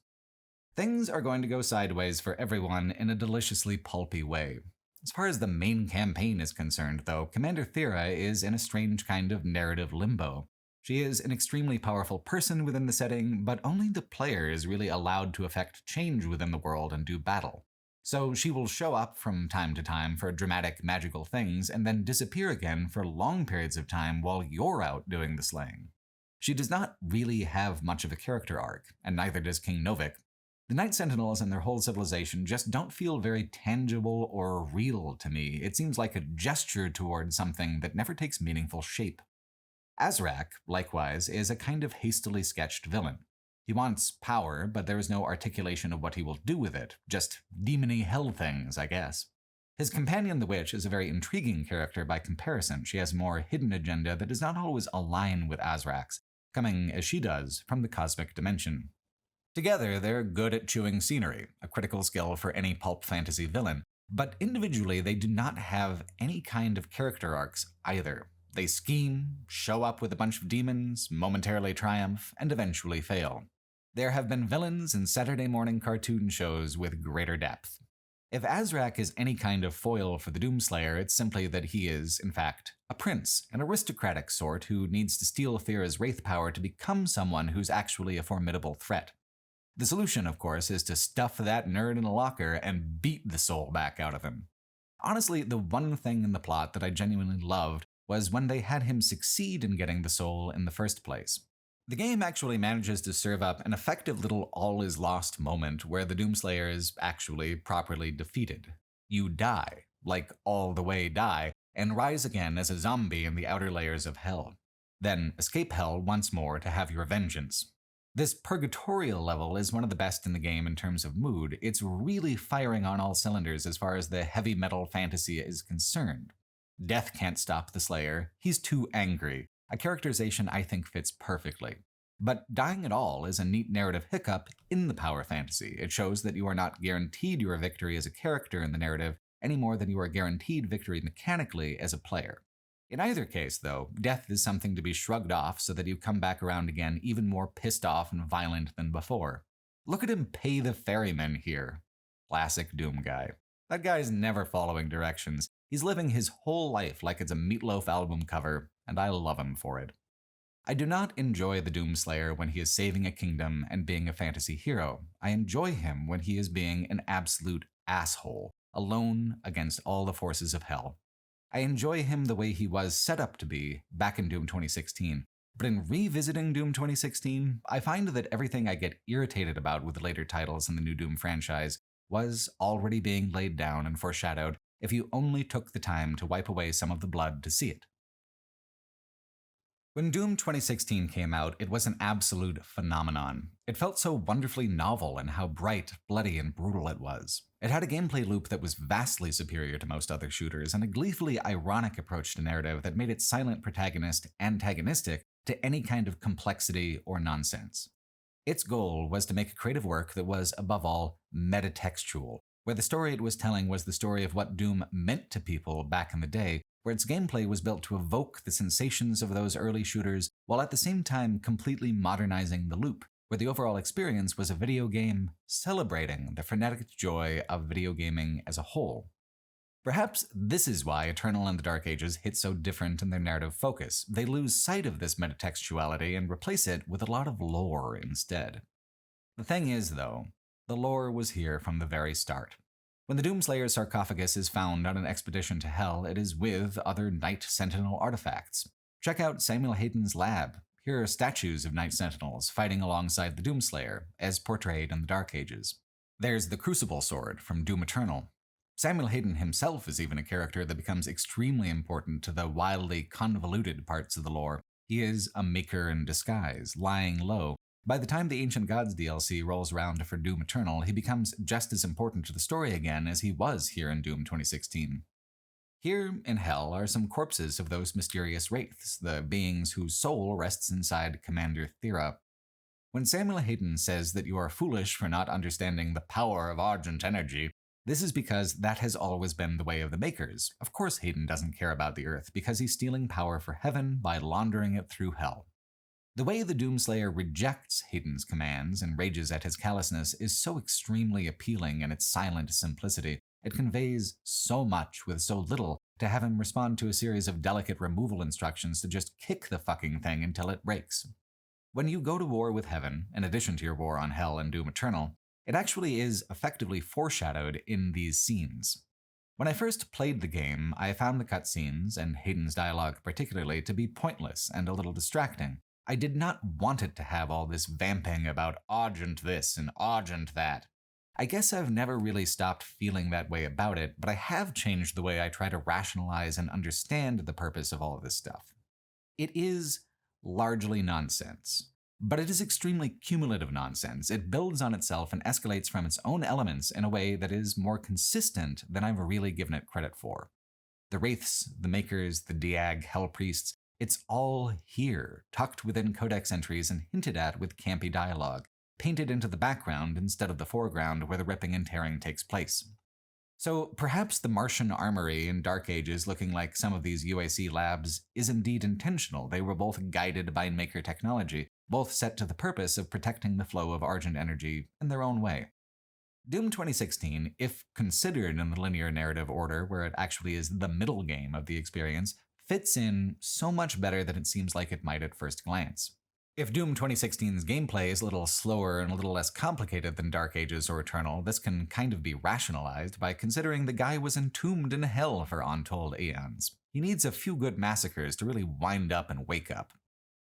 S1: Things are going to go sideways for everyone in a deliciously pulpy way. As far as the main campaign is concerned, though, Commander Thera is in a strange kind of narrative limbo. She is an extremely powerful person within the setting, but only the player is really allowed to effect change within the world and do battle. So she will show up from time to time for dramatic magical things and then disappear again for long periods of time while you're out doing the slaying. She does not really have much of a character arc, and neither does King Novik. The Night Sentinels and their whole civilization just don't feel very tangible or real to me. It seems like a gesture towards something that never takes meaningful shape. Azrak, likewise, is a kind of hastily sketched villain. He wants power, but there is no articulation of what he will do with it, just demony hell things, I guess. His companion, the Witch, is a very intriguing character by comparison. She has a more hidden agenda that does not always align with Azrak's, coming, as she does, from the cosmic dimension. Together, they're good at chewing scenery, a critical skill for any pulp fantasy villain, but individually they do not have any kind of character arcs either. They scheme, show up with a bunch of demons, momentarily triumph, and eventually fail. There have been villains in Saturday morning cartoon shows with greater depth. If Azrak is any kind of foil for the Doomslayer, it's simply that he is, in fact, a prince, an aristocratic sort who needs to steal Thera's wraith power to become someone who's actually a formidable threat. The solution, of course, is to stuff that nerd in a locker and beat the soul back out of him. Honestly, the one thing in the plot that I genuinely loved was when they had him succeed in getting the soul in the first place. The game actually manages to serve up an effective little all-is-lost moment where the Doomslayer is actually properly defeated. You die, like all the way die, and rise again as a zombie in the outer layers of hell. Then escape hell once more to have your vengeance. This purgatorial level is one of the best in the game in terms of mood. It's really firing on all cylinders as far as the heavy metal fantasy is concerned. Death can't stop the Slayer. He's too angry. A characterization I think fits perfectly. But dying at all is a neat narrative hiccup in the power fantasy. It shows that you are not guaranteed your victory as a character in the narrative any more than you are guaranteed victory mechanically as a player. In either case, though, death is something to be shrugged off so that you come back around again even more pissed off and violent than before. Look at him pay the ferryman here. Classic Doom guy. That guy's never following directions. He's living his whole life like it's a Meatloaf album cover, and I love him for it. I do not enjoy the Doomslayer when he is saving a kingdom and being a fantasy hero. I enjoy him when he is being an absolute asshole, alone against all the forces of hell. I enjoy him the way he was set up to be back in Doom 2016, but in revisiting Doom 2016, I find that everything I get irritated about with the later titles in the new Doom franchise was already being laid down and foreshadowed if you only took the time to wipe away some of the blood to see it. When Doom 2016 came out, it was an absolute phenomenon. It felt so wonderfully novel in how bright, bloody, and brutal it was. It had a gameplay loop that was vastly superior to most other shooters, and a gleefully ironic approach to narrative that made its silent protagonist antagonistic to any kind of complexity or nonsense. Its goal was to make a creative work that was, above all, metatextual, where the story it was telling was the story of what Doom meant to people back in the day, where its gameplay was built to evoke the sensations of those early shooters, while at the same time completely modernizing the loop, where the overall experience was a video game celebrating the frenetic joy of video gaming as a whole. Perhaps this is why Eternal and the Dark Ages hit so different in their narrative focus. They lose sight of this metatextuality and replace it with a lot of lore instead. The thing is, though, the lore was here from the very start. When the Doomslayer's sarcophagus is found on an expedition to Hell, it is with other Night Sentinel artifacts. Check out Samuel Hayden's lab. Here are statues of Night Sentinels fighting alongside the Doomslayer, as portrayed in the Dark Ages. There's the Crucible Sword from Doom Eternal. Samuel Hayden himself is even a character that becomes extremely important to the wildly convoluted parts of the lore. He is a maker in disguise, lying low. By the time the Ancient Gods DLC rolls around for Doom Eternal, he becomes just as important to the story again as he was here in Doom 2016. Here in Hell are some corpses of those mysterious wraiths, the beings whose soul rests inside Commander Thera. When Samuel Hayden says that you are foolish for not understanding the power of Argent energy, this is because that has always been the way of the Makers. Of course Hayden doesn't care about the Earth, because he's stealing power for Heaven by laundering it through Hell. The way the Doomslayer rejects Hayden's commands and rages at his callousness is so extremely appealing in its silent simplicity. It conveys so much with so little to have him respond to a series of delicate removal instructions to just kick the fucking thing until it breaks. When you go to war with Heaven, in addition to your war on Hell and Doom Eternal, it actually is effectively foreshadowed in these scenes. When I first played the game, I found the cutscenes, and Hayden's dialogue particularly, to be pointless and a little distracting. I did not want it to have all this vamping about Argent this and Argent that. I guess I've never really stopped feeling that way about it, but I have changed the way I try to rationalize and understand the purpose of all of this stuff. It is largely nonsense. But it is extremely cumulative nonsense. It builds on itself and escalates from its own elements in a way that is more consistent than I've really given it credit for. The Wraiths, the Makers, the Diag, Hell Priests, it's all here, tucked within codex entries and hinted at with campy dialogue, painted into the background instead of the foreground where the ripping and tearing takes place. So perhaps the Martian armory in Dark Ages looking like some of these UAC labs is indeed intentional. They were both guided by Maker technology, both set to the purpose of protecting the flow of Argent energy in their own way. Doom 2016, if considered in the linear narrative order where it actually is the middle game of the experience, fits in so much better than it seems like it might at first glance. If Doom 2016's gameplay is a little slower and a little less complicated than Dark Ages or Eternal, this can kind of be rationalized by considering the guy was entombed in hell for untold aeons. He needs a few good massacres to really wind up and wake up.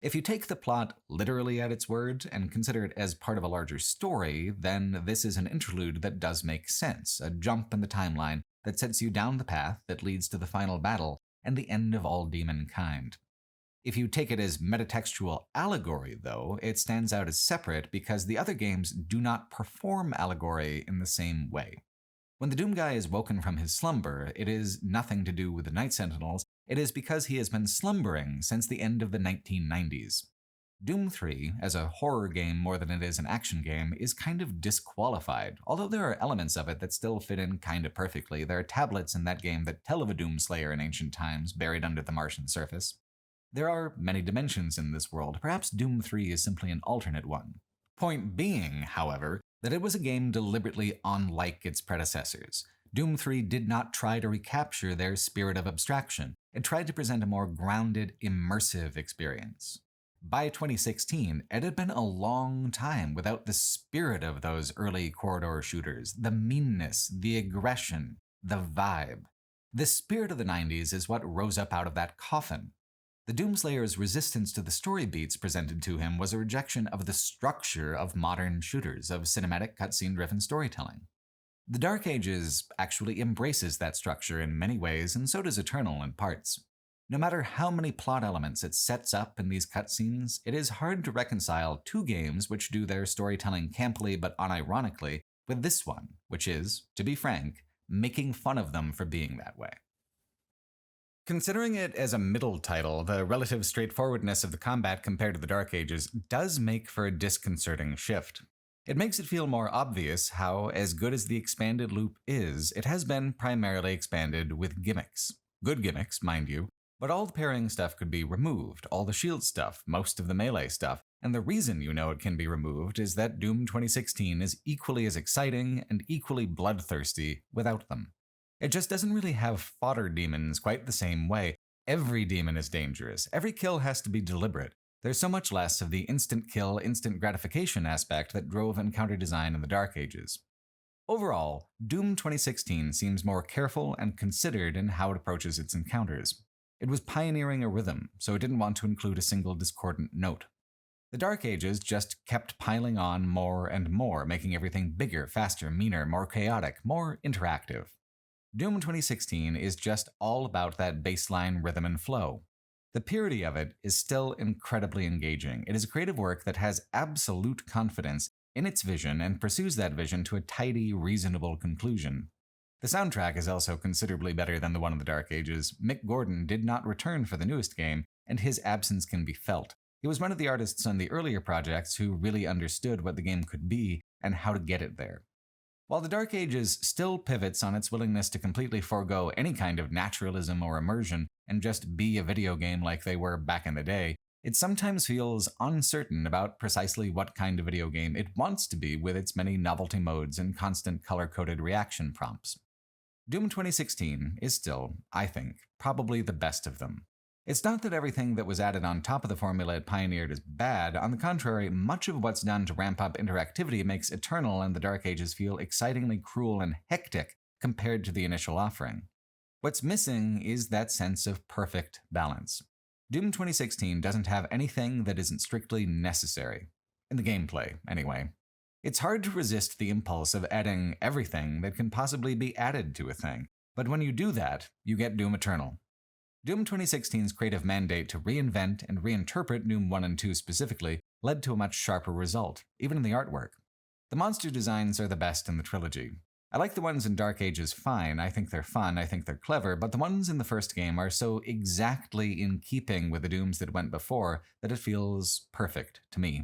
S1: If you take the plot literally at its word and consider it as part of a larger story, then this is an interlude that does make sense, a jump in the timeline that sets you down the path that leads to the final battle and the end of all demonkind. If you take it as metatextual allegory, though, it stands out as separate because the other games do not perform allegory in the same way. When the Doom guy is woken from his slumber, it is nothing to do with the Night Sentinels, it is because he has been slumbering since the end of the 1990s. Doom 3, as a horror game more than it is an action game, is kind of disqualified. Although there are elements of it that still fit in kinda perfectly, there are tablets in that game that tell of a Doomslayer in ancient times buried under the Martian surface. There are many dimensions in this world. Perhaps Doom 3 is simply an alternate one. Point being, however, that it was a game deliberately unlike its predecessors. Doom 3 did not try to recapture their spirit of abstraction. It tried to present a more grounded, immersive experience. By 2016, it had been a long time without the spirit of those early corridor shooters, the meanness, the aggression, the vibe. The spirit of the 90s is what rose up out of that coffin. The Doomslayer's resistance to the story beats presented to him was a rejection of the structure of modern shooters, of cinematic cutscene-driven storytelling. The Dark Ages actually embraces that structure in many ways, and so does Eternal in parts. No matter how many plot elements it sets up in these cutscenes, it is hard to reconcile two games which do their storytelling campily but unironically with this one, which is, to be frank, making fun of them for being that way. Considering it as a middle title, the relative straightforwardness of the combat compared to the Dark Ages does make for a disconcerting shift. It makes it feel more obvious how, as good as the expanded loop is, it has been primarily expanded with gimmicks. Good gimmicks, mind you, but all the pairing stuff could be removed, all the shield stuff, most of the melee stuff, and the reason you know it can be removed is that Doom 2016 is equally as exciting and equally bloodthirsty without them. It just doesn't really have fodder demons quite the same way. Every demon is dangerous. Every kill has to be deliberate. There's so much less of the instant kill, instant gratification aspect that drove encounter design in the Dark Ages. Overall, Doom 2016 seems more careful and considered in how it approaches its encounters. It was pioneering a rhythm, so it didn't want to include a single discordant note. The Dark Ages just kept piling on more and more, making everything bigger, faster, meaner, more chaotic, more interactive. Doom 2016 is just all about that baseline rhythm and flow. The purity of it is still incredibly engaging. It is a creative work that has absolute confidence in its vision and pursues that vision to a tidy, reasonable conclusion. The soundtrack is also considerably better than the one in the Dark Ages. Mick Gordon did not return for the newest game, and his absence can be felt. He was one of the artists on the earlier projects who really understood what the game could be and how to get it there. While the Dark Ages still pivots on its willingness to completely forego any kind of naturalism or immersion and just be a video game like they were back in the day, it sometimes feels uncertain about precisely what kind of video game it wants to be with its many novelty modes and constant color-coded reaction prompts. Doom 2016 is still, I think, probably the best of them. It's not that everything that was added on top of the formula it pioneered is bad. On the contrary, much of what's done to ramp up interactivity makes Eternal and the Dark Ages feel excitingly cruel and hectic compared to the initial offering. What's missing is that sense of perfect balance. Doom 2016 doesn't have anything that isn't strictly necessary. In the gameplay, anyway. It's hard to resist the impulse of adding everything that can possibly be added to a thing, but when you do that, you get Doom Eternal. Doom 2016's creative mandate to reinvent and reinterpret Doom 1 and 2 specifically led to a much sharper result, even in the artwork. The monster designs are the best in the trilogy. I like the ones in Dark Ages fine, I think they're fun, I think they're clever, but the ones in the first game are so exactly in keeping with the Dooms that went before that it feels perfect to me.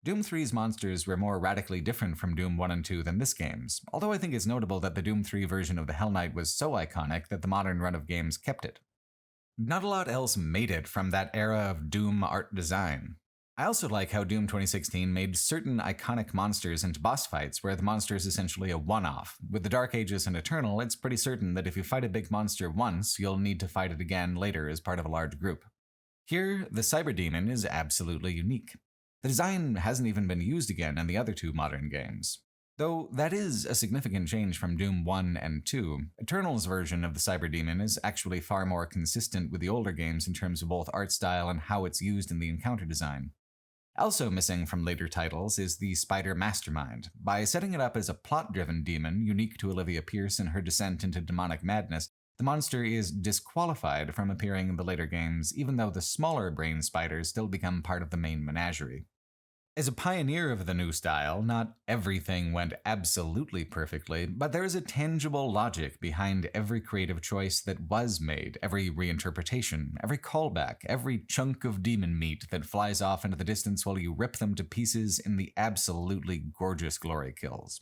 S1: Doom 3's monsters were more radically different from Doom 1 and 2 than this game's, although I think it's notable that the Doom 3 version of the Hell Knight was so iconic that the modern run of games kept it. Not a lot else made it from that era of Doom art design. I also like how Doom 2016 made certain iconic monsters into boss fights where the monster is essentially a one-off. With the Dark Ages and Eternal, it's pretty certain that if you fight a big monster once, you'll need to fight it again later as part of a large group. Here, the Cyber Demon is absolutely unique. The design hasn't even been used again in the other two modern games. Though that is a significant change from Doom 1 and 2, Eternal's version of the Cyber Demon is actually far more consistent with the older games in terms of both art style and how it's used in the encounter design. Also missing from later titles is the Spider Mastermind. By setting it up as a plot-driven demon unique to Olivia Pierce and her descent into demonic madness, the monster is disqualified from appearing in the later games, even though the smaller brain spiders still become part of the main menagerie. As a pioneer of the new style, not everything went absolutely perfectly, but there is a tangible logic behind every creative choice that was made, every reinterpretation, every callback, every chunk of demon meat that flies off into the distance while you rip them to pieces in the absolutely gorgeous glory kills.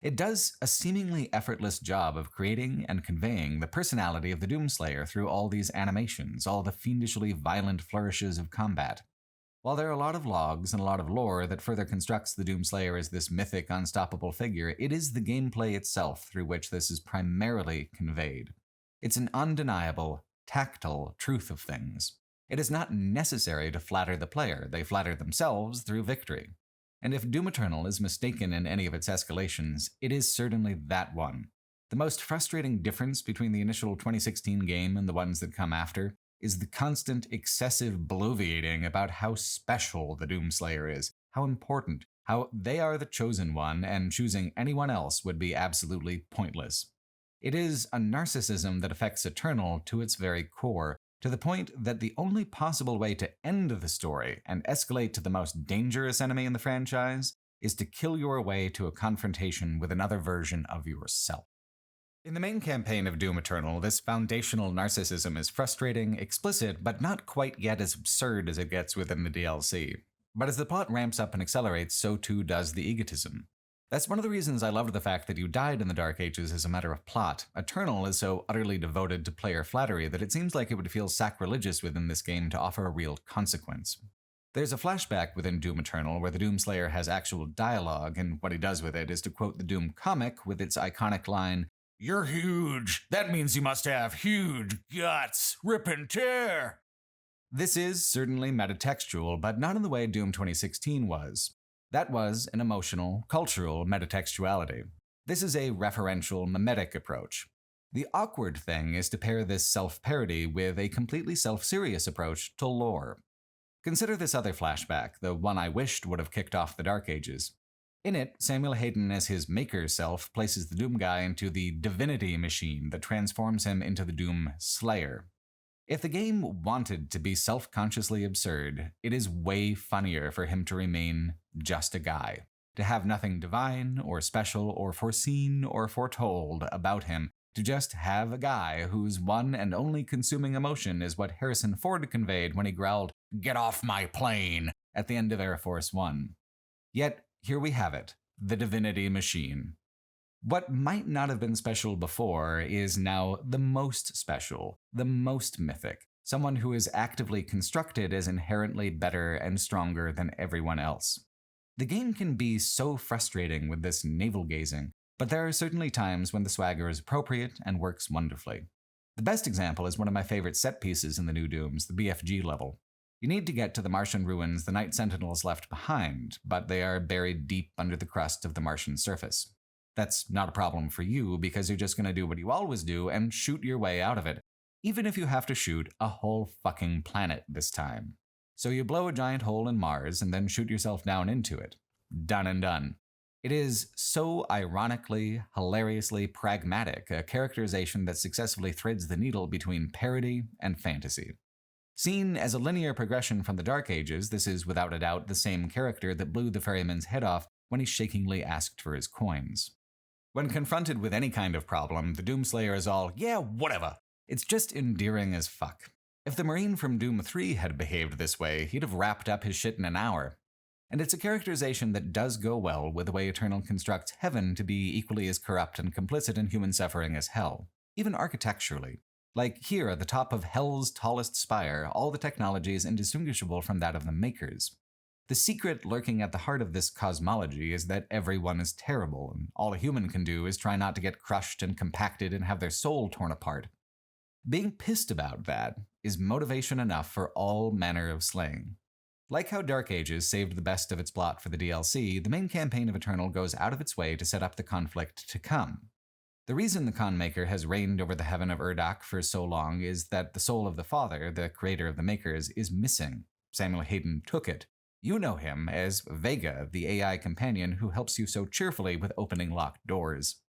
S1: It does a seemingly effortless job of creating and conveying the personality of the Doomslayer through all these animations, all the fiendishly violent flourishes of combat. While there are a lot of logs and a lot of lore that further constructs the Doomslayer as this mythic, unstoppable figure, it is the gameplay itself through which this is primarily conveyed. It's an undeniable, tactile truth of things. It is not necessary to flatter the player, they flatter themselves through victory. And if Doom Eternal is mistaken in any of its escalations, it is certainly that one. The most frustrating difference between the initial 2016 game and the ones that come after is the constant excessive bloviating about how special the Doomslayer is, how important, how they are the chosen one, and choosing anyone else would be absolutely pointless. It is a narcissism that affects Eternal to its very core, to the point that the only possible way to end the story and escalate to the most dangerous enemy in the franchise is to kill your way to a confrontation with another version of yourself. In the main campaign of Doom Eternal, this foundational narcissism is frustrating, explicit, but not quite yet as absurd as it gets within the DLC. But as the plot ramps up and accelerates, so too does the egotism. That's one of the reasons I loved the fact that you died in the Dark Ages as a matter of plot. Eternal is so utterly devoted to player flattery that it seems like it would feel sacrilegious within this game to offer a real consequence. There's a flashback within Doom Eternal where the Doomslayer has actual dialogue, and what he does with it is to quote the Doom comic with its iconic line, "You're huge. That means you must have huge guts. Rip and tear." This is certainly metatextual, but not in the way Doom 2016 was. That was an emotional, cultural metatextuality. This is a referential, mimetic approach. The awkward thing is to pair this self-parody with a completely self-serious approach to lore. Consider this other flashback, the one I wished would have kicked off the Dark Ages. In it, Samuel Hayden as his maker self places the Doom guy into the divinity machine that transforms him into the Doom Slayer. If the game wanted to be self-consciously absurd, it is way funnier for him to remain just a guy, to have nothing divine or special or foreseen or foretold about him, to just have a guy whose one and only consuming emotion is what Harrison Ford conveyed when he growled, "Get off my plane," at the end of Air Force One. Yet, here we have it, the divinity machine. What might not have been special before is now the most special, the most mythic, someone who is actively constructed as inherently better and stronger than everyone else. The game can be so frustrating with this navel-gazing, but there are certainly times when the swagger is appropriate and works wonderfully. The best example is one of my favorite set pieces in the new Dooms, the BFG level. You need to get to the Martian ruins the Night Sentinels left behind, but they are buried deep under the crust of the Martian surface. That's not a problem for you because you're just going to do what you always do and shoot your way out of it, even if you have to shoot a whole fucking planet this time. So you blow a giant hole in Mars and then shoot yourself down into it. Done and done. It is so ironically, hilariously pragmatic, a characterization that successfully threads the needle between parody and fantasy. Seen as a linear progression from the Dark Ages, this is without a doubt the same character that blew the ferryman's head off when he shakingly asked for his coins. When confronted with any kind of problem, the Doomslayer is all, "Yeah, whatever." It's just endearing as fuck. If the Marine from Doom 3 had behaved this way, he'd have wrapped up his shit in an hour. And it's a characterization that does go well with the way Eternal constructs heaven to be equally as corrupt and complicit in human suffering as hell, even architecturally. Like here at the top of Hell's tallest spire, all the technology is indistinguishable from that of the Makers. The secret lurking at the heart of this cosmology is that everyone is terrible, and all a human can do is try not to get crushed and compacted and have their soul torn apart. Being pissed about that is motivation enough for all manner of slaying. Like how Dark Ages saved the best of its plot for the DLC, the main campaign of Eternal goes out of its way to set up the conflict to come. The reason the Conmaker has reigned over the heaven of Urdak for so long is that the soul of the Father, the creator of the Makers, is missing. Samuel Hayden took it. You know him as Vega, the AI companion who helps you so cheerfully with opening locked doors.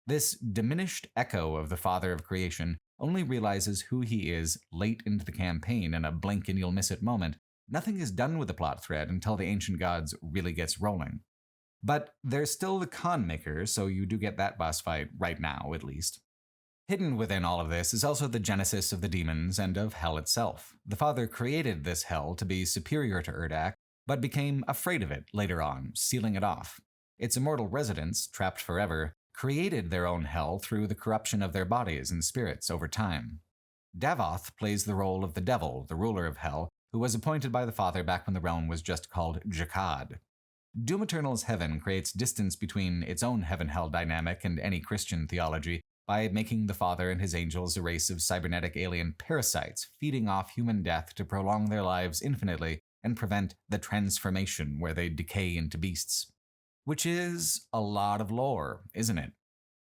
S1: This diminished echo of the Father of Creation only realizes who he is late into the campaign in a blink and you'll miss it moment. Nothing is done with the plot thread until the Ancient Gods really gets rolling. But there's still the Conmaker, so you do get that boss fight right now, at least. Hidden within all of this is also the genesis of the demons and of hell itself. The Father created this hell to be superior to Urdak, but became afraid of it later on, sealing it off. Its immortal residents, trapped forever, created their own hell through the corruption of their bodies and spirits over time. Davoth plays the role of the devil, the ruler of hell, who was appointed by the Father back when the realm was just called Jakad. Doom Eternal's heaven creates distance between its own heaven-hell dynamic and any Christian theology by making the Father and his angels a race of cybernetic alien parasites feeding off human death to prolong their lives infinitely and prevent the transformation where they decay into beasts. Which is a lot of lore, isn't it?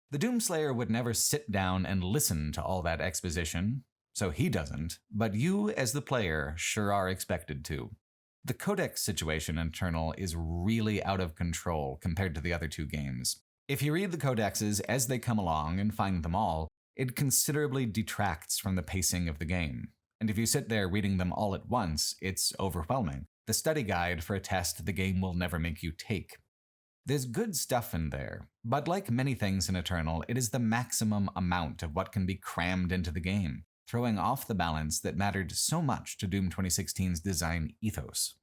S1: The Doomslayer would never sit down and listen to all that exposition, so he doesn't, but you as the player sure are expected to. The codex situation in Eternal is really out of control compared to the other two games. If you read the codexes as they come along and find them all, it considerably detracts from the pacing of the game. And if you sit there reading them all at once, it's overwhelming. The study guide for a test the game will never make you take. There's good stuff in there, but like many things in Eternal, it is the maximum amount of what can be crammed into the game, throwing off the balance that mattered so much to Doom 2016's design ethos.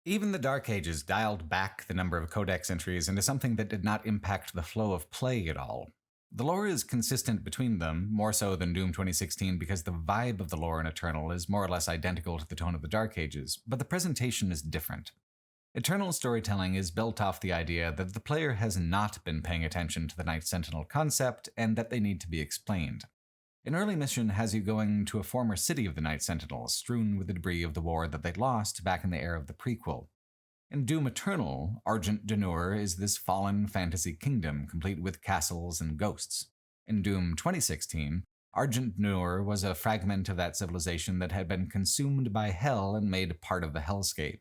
S1: Even the Dark Ages dialed back the number of codex entries into something that did not impact the flow of play at all. The lore is consistent between them, more so than Doom 2016 because the vibe of the lore in Eternal is more or less identical to the tone of the Dark Ages, but the presentation is different. Eternal storytelling is built off the idea that the player has not been paying attention to the Night Sentinel concept and that they need to be explained. An early mission has you going to a former city of the Night Sentinels, strewn with the debris of the war that they lost back in the era of the prequel. In Doom Eternal, Argent D'Nur is this fallen fantasy kingdom, complete with castles and ghosts. In Doom 2016, Argent D'Nur was a fragment of that civilization that had been consumed by hell and made part of the hellscape.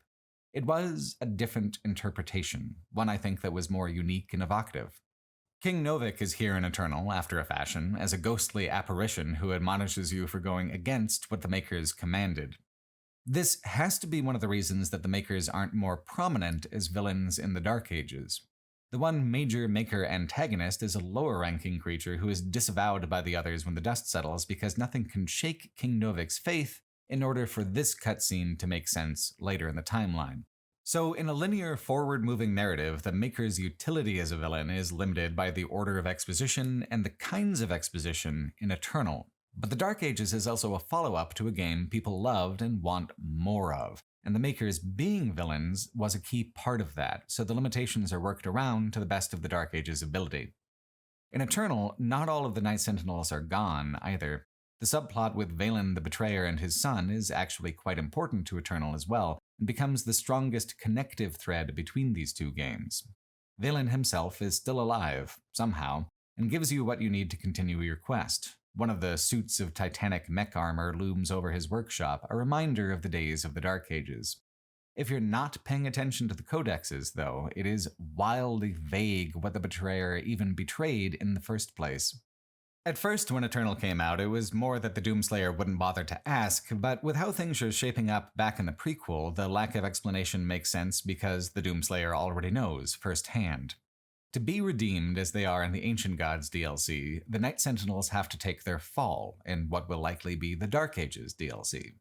S1: It was a different interpretation, one I think that was more unique and evocative. King Novik is here in Eternal, after a fashion, as a ghostly apparition who admonishes you for going against what the Makers commanded. This has to be one of the reasons that the Makers aren't more prominent as villains in the Dark Ages. The one major Maker antagonist is a lower-ranking creature who is disavowed by the others when the dust settles because nothing can shake King Novik's faith in order for this cutscene to make sense later in the timeline. So in a linear, forward-moving narrative, the Maker's utility as a villain is limited by the order of exposition and the kinds of exposition in Eternal. But the Dark Ages is also a follow-up to a game people loved and want more of, and the Makers being villains was a key part of that, so the limitations are worked around to the best of the Dark Ages' ability. In Eternal, not all of the Night Sentinels are gone, either. The subplot with Valen the Betrayer and his son is actually quite important to Eternal as well, and becomes the strongest connective thread between these two games. Valen himself is still alive, somehow, and gives you what you need to continue your quest. One of the suits of titanic mech armor looms over his workshop, a reminder of the days of the Dark Ages. If you're not paying attention to the codexes, though, it is wildly vague what the Betrayer even betrayed in the first place. At first, when Eternal came out, it was more that the Doomslayer wouldn't bother to ask, but with how things are shaping up back in the prequel, the lack of explanation makes sense because the Doomslayer already knows firsthand. To be redeemed as they are in the Ancient Gods DLC, the Night Sentinels have to take their fall in what will likely be the Dark Ages DLC.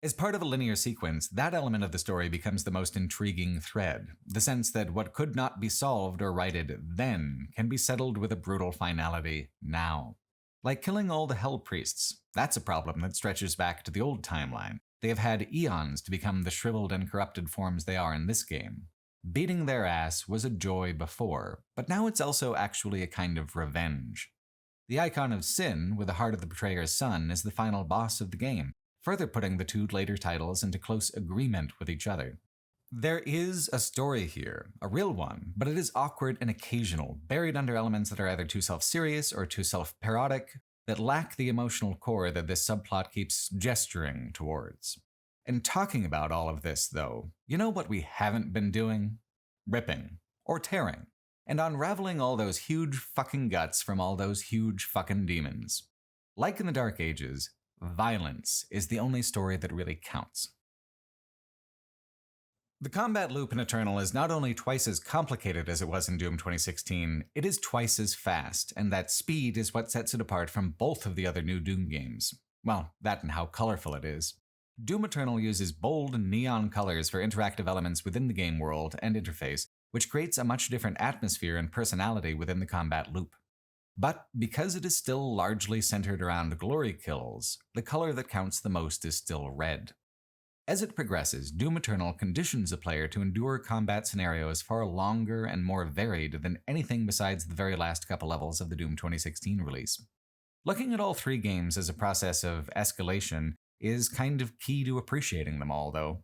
S1: As part of a linear sequence, that element of the story becomes the most intriguing thread, the sense that what could not be solved or righted then can be settled with a brutal finality now. Like killing all the Hell Priests, that's a problem that stretches back to the old timeline. They have had eons to become the shriveled and corrupted forms they are in this game. Beating their ass was a joy before, but now it's also actually a kind of revenge. The icon of Sin, with the heart of the Betrayer's son, is the final boss of the game, further putting the two later titles into close agreement with each other. There is a story here, a real one, but it is awkward and occasional, buried under elements that are either too self-serious or too self-parodic, that lack the emotional core that this subplot keeps gesturing towards. And talking about all of this, though, you know what we haven't been doing? Ripping. Or tearing. And unraveling all those huge fucking guts from all those huge fucking demons. Like in the Dark Ages, violence is the only story that really counts. The combat loop in Eternal is not only twice as complicated as it was in Doom 2016, it is twice as fast, and that speed is what sets it apart from both of the other new Doom games. Well, that and how colorful it is. Doom Eternal uses bold neon colors for interactive elements within the game world and interface, which creates a much different atmosphere and personality within the combat loop. But because it is still largely centered around glory kills, the color that counts the most is still red. As it progresses, Doom Eternal conditions a player to endure combat scenarios far longer and more varied than anything besides the very last couple levels of the Doom 2016 release. Looking at all three games as a process of escalation is kind of key to appreciating them all, though.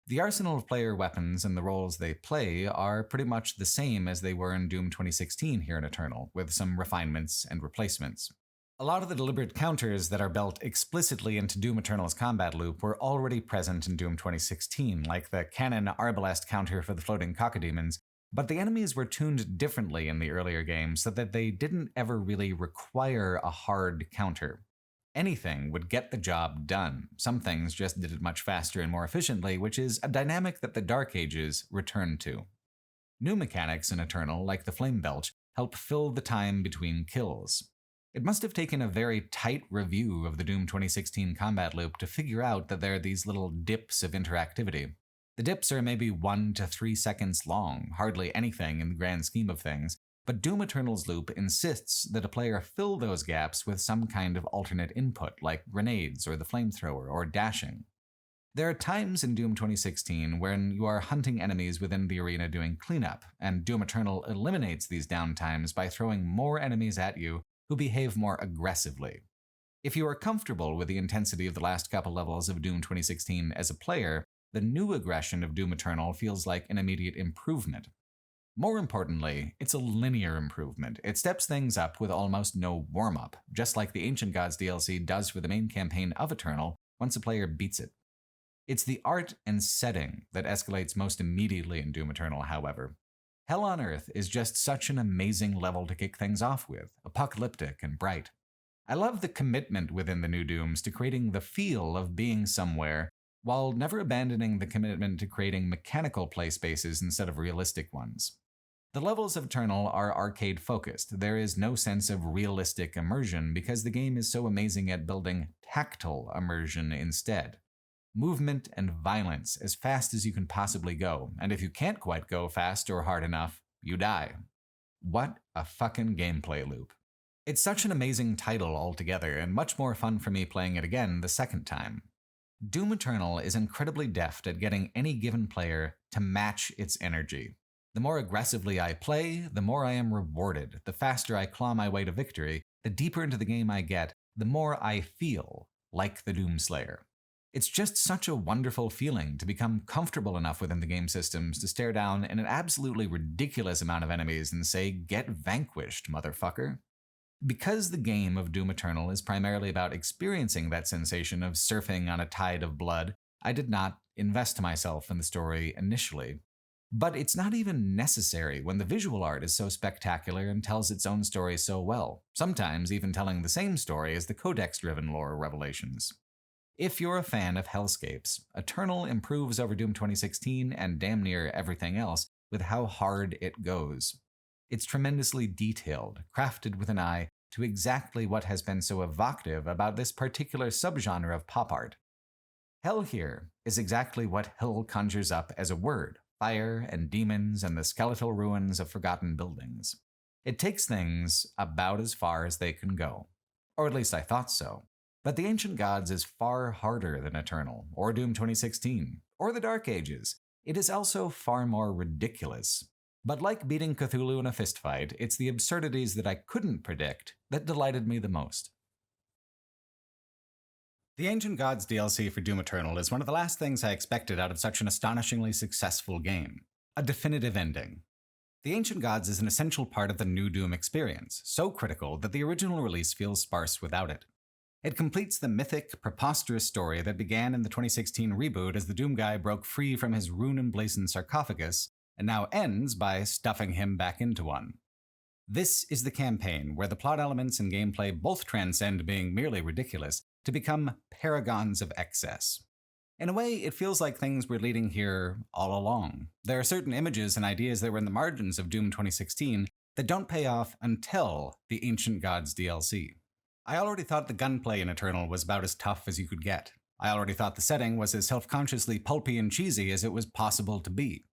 S1: The arsenal of player weapons and the roles they play are pretty much the same as they were in Doom 2016 here in Eternal, with some refinements and replacements. A lot of the deliberate counters that are built explicitly into Doom Eternal's combat loop were already present in Doom 2016, like the cannon arbalest counter for the floating cacodemons, but the enemies were tuned differently in the earlier games so that they didn't ever really require a hard counter. Anything would get the job done. Some things just did it much faster and more efficiently, which is a dynamic that the Dark Ages returned to. New mechanics in Eternal, like the Flame Belch, help fill the time between kills. It must have taken a very tight review of the Doom 2016 combat loop to figure out that there are these little dips of interactivity. The dips are maybe 1 to 3 seconds long, hardly anything in the grand scheme of things, but Doom Eternal's loop insists that a player fill those gaps with some kind of alternate input, like grenades or the flamethrower or dashing. There are times in Doom 2016 when you are hunting enemies within the arena doing cleanup, and Doom Eternal eliminates these downtimes by throwing more enemies at you who behave more aggressively. If you are comfortable with the intensity of the last couple levels of Doom 2016 as a player, the new aggression of Doom Eternal feels like an immediate improvement. More importantly, it's a linear improvement. It steps things up with almost no warm-up, just like the Ancient Gods DLC does for the main campaign of Eternal once a player beats it. It's the art and setting that escalates most immediately in Doom Eternal, however. Hell on Earth is just such an amazing level to kick things off with, apocalyptic and bright. I love the commitment within the new Dooms to creating the feel of being somewhere, while never abandoning the commitment to creating mechanical play spaces instead of realistic ones. The levels of Eternal are arcade-focused. There is no sense of realistic immersion because the game is so amazing at building tactile immersion instead. Movement and violence as fast as you can possibly go, and if you can't quite go fast or hard enough, you die. What a fucking gameplay loop. It's such an amazing title altogether, and much more fun for me playing it again the second time. Doom Eternal is incredibly deft at getting any given player to match its energy. The more aggressively I play, the more I am rewarded. The faster I claw my way to victory, the deeper into the game I get, the more I feel like the Doomslayer. It's just such a wonderful feeling to become comfortable enough within the game systems to stare down an absolutely ridiculous amount of enemies and say, "Get vanquished, motherfucker." Because the game of Doom Eternal is primarily about experiencing that sensation of surfing on a tide of blood, I did not invest myself in the story initially. But it's not even necessary when the visual art is so spectacular and tells its own story so well, sometimes even telling the same story as the codex-driven lore revelations. If you're a fan of hellscapes, Eternal improves over Doom 2016 and damn near everything else with how hard it goes. It's tremendously detailed, crafted with an eye to exactly what has been so evocative about this particular subgenre of pop art. Hell here is exactly what hell conjures up as a word: fire and demons and the skeletal ruins of forgotten buildings. It takes things about as far as they can go. Or at least I thought so. But the Ancient Gods is far harder than Eternal, or Doom 2016, or the Dark Ages. It is also far more ridiculous. But like beating Cthulhu in a fistfight, it's the absurdities that I couldn't predict that delighted me the most. The Ancient Gods DLC for Doom Eternal is one of the last things I expected out of such an astonishingly successful game. A definitive ending. The Ancient Gods is an essential part of the new Doom experience, so critical that the original release feels sparse without it. It completes the mythic, preposterous story that began in the 2016 reboot as the Doom guy broke free from his rune-emblazoned sarcophagus, and now ends by stuffing him back into one. This is the campaign where the plot elements and gameplay both transcend being merely ridiculous to become paragons of excess. In a way, it feels like things were leading here all along. There are certain images and ideas that were in the margins of Doom 2016 that don't pay off until the Ancient Gods DLC. I already thought the gunplay in Eternal was about as tough as you could get. I already thought the setting was as self-consciously pulpy and cheesy as it was possible to be.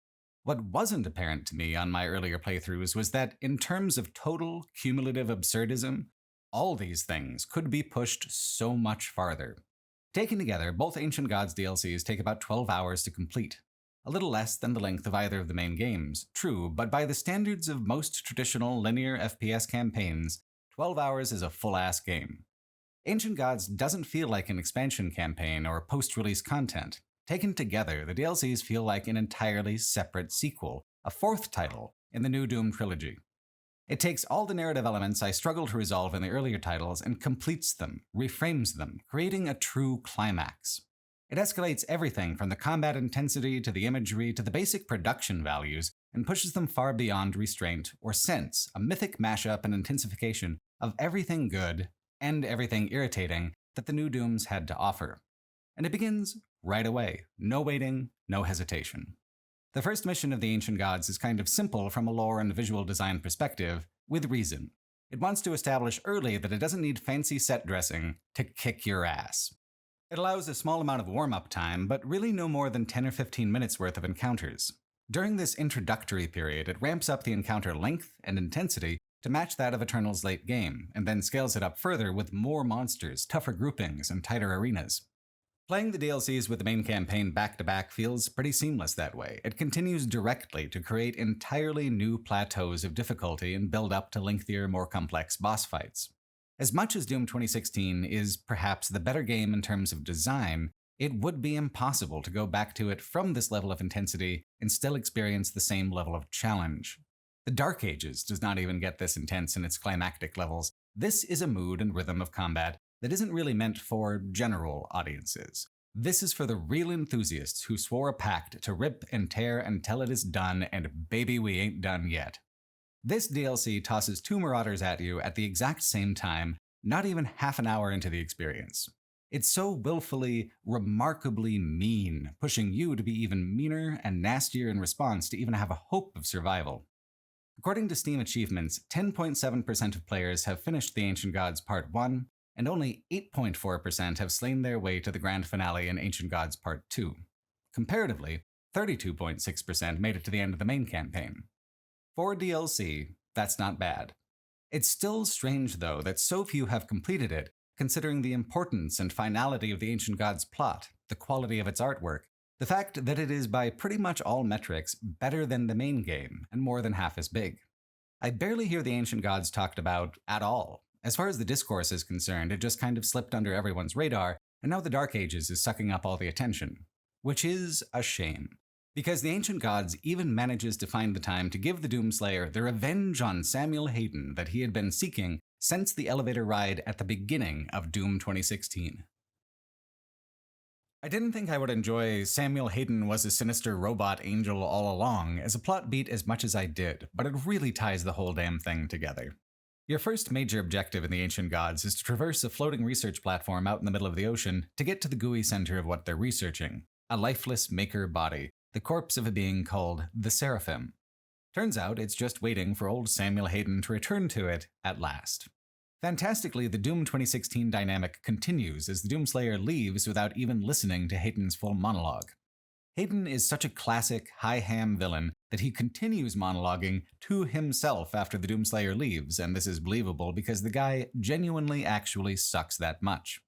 S1: What wasn't apparent to me on my earlier playthroughs was that, in terms of total cumulative absurdism, all these things could be pushed so much farther. Taken together, both Ancient Gods DLCs take about 12 hours to complete. A little less than the length of either of the main games, true, but by the standards of most traditional linear FPS campaigns, 12 hours is a full-ass game. Ancient Gods doesn't feel like an expansion campaign or post-release content. Taken together, the DLCs feel like an entirely separate sequel, a fourth title in the new Doom trilogy. It takes all the narrative elements I struggled to resolve in the earlier titles and completes them, reframes them, creating a true climax. It escalates everything from the combat intensity to the imagery to the basic production values and pushes them far beyond restraint or sense, a mythic mashup and intensification of everything good and everything irritating that the new Dooms had to offer. And it begins right away. No waiting, no hesitation. The first mission of the Ancient Gods is kind of simple from a lore and visual design perspective, with reason. It wants to establish early that it doesn't need fancy set dressing to kick your ass. It allows a small amount of warm-up time, but really no more than 10 or 15 minutes worth of encounters. During this introductory period, it ramps up the encounter length and intensity to match that of Eternal's late game, and then scales it up further with more monsters, tougher groupings, and tighter arenas. Playing the DLCs with the main campaign back-to-back feels pretty seamless that way. It continues directly to create entirely new plateaus of difficulty and build up to lengthier, more complex boss fights. As much as Doom 2016 is perhaps the better game in terms of design, it would be impossible to go back to it from this level of intensity and still experience the same level of challenge. The Dark Ages does not even get this intense in its climactic levels. This is a mood and rhythm of combat that isn't really meant for general audiences. This is for the real enthusiasts who swore a pact to rip and tear until it is done, and baby, we ain't done yet. This DLC tosses two Marauders at you at the exact same time, not even half an hour into the experience. It's so willfully, remarkably mean, pushing you to be even meaner and nastier in response to even have a hope of survival. According to Steam achievements, 10.7% of players have finished The Ancient Gods Part 1, and only 8.4% have slain their way to the grand finale in Ancient Gods Part 2. Comparatively, 32.6% made it to the end of the main campaign. For DLC, that's not bad. It's still strange, though, that so few have completed it, considering the importance and finality of the Ancient Gods plot, the quality of its artwork, the fact that it is by pretty much all metrics better than the main game, and more than half as big. I barely hear the Ancient Gods talked about at all. As far as the discourse is concerned, it just kind of slipped under everyone's radar, and now the Dark Ages is sucking up all the attention. Which is a shame. Because the Ancient Gods even manages to find the time to give the Doomslayer the revenge on Samuel Hayden that he had been seeking since the elevator ride at the beginning of Doom 2016. I didn't think I would enjoy Samuel Hayden was a sinister robot angel all along as a plot beat as much as I did, but it really ties the whole damn thing together. Your first major objective in the Ancient Gods is to traverse a floating research platform out in the middle of the ocean to get to the gooey center of what they're researching, a lifeless maker body, the corpse of a being called the Seraphim. Turns out it's just waiting for old Samuel Hayden to return to it at last. Fantastically, the Doom 2016 dynamic continues as the Doomslayer leaves without even listening to Hayden's full monologue. Hayden is such a classic, high-ham villain that he continues monologuing to himself after the Doomslayer leaves, and this is believable because the guy genuinely actually sucks that much.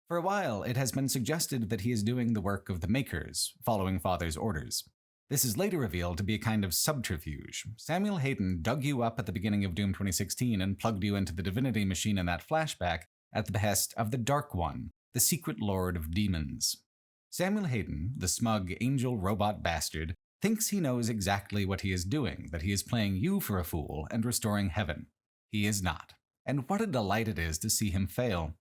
S1: For a while, it has been suggested that he is doing the work of the Makers, following Father's orders. This is later revealed to be a kind of subterfuge. Samuel Hayden dug you up at the beginning of Doom 2016 and plugged you into the divinity machine in that flashback at the behest of the Dark One, the secret lord of demons. Samuel Hayden, the smug angel robot bastard, thinks he knows exactly what he is doing, that he is playing you for a fool and restoring heaven. He is not. And what a delight it is to see him fail.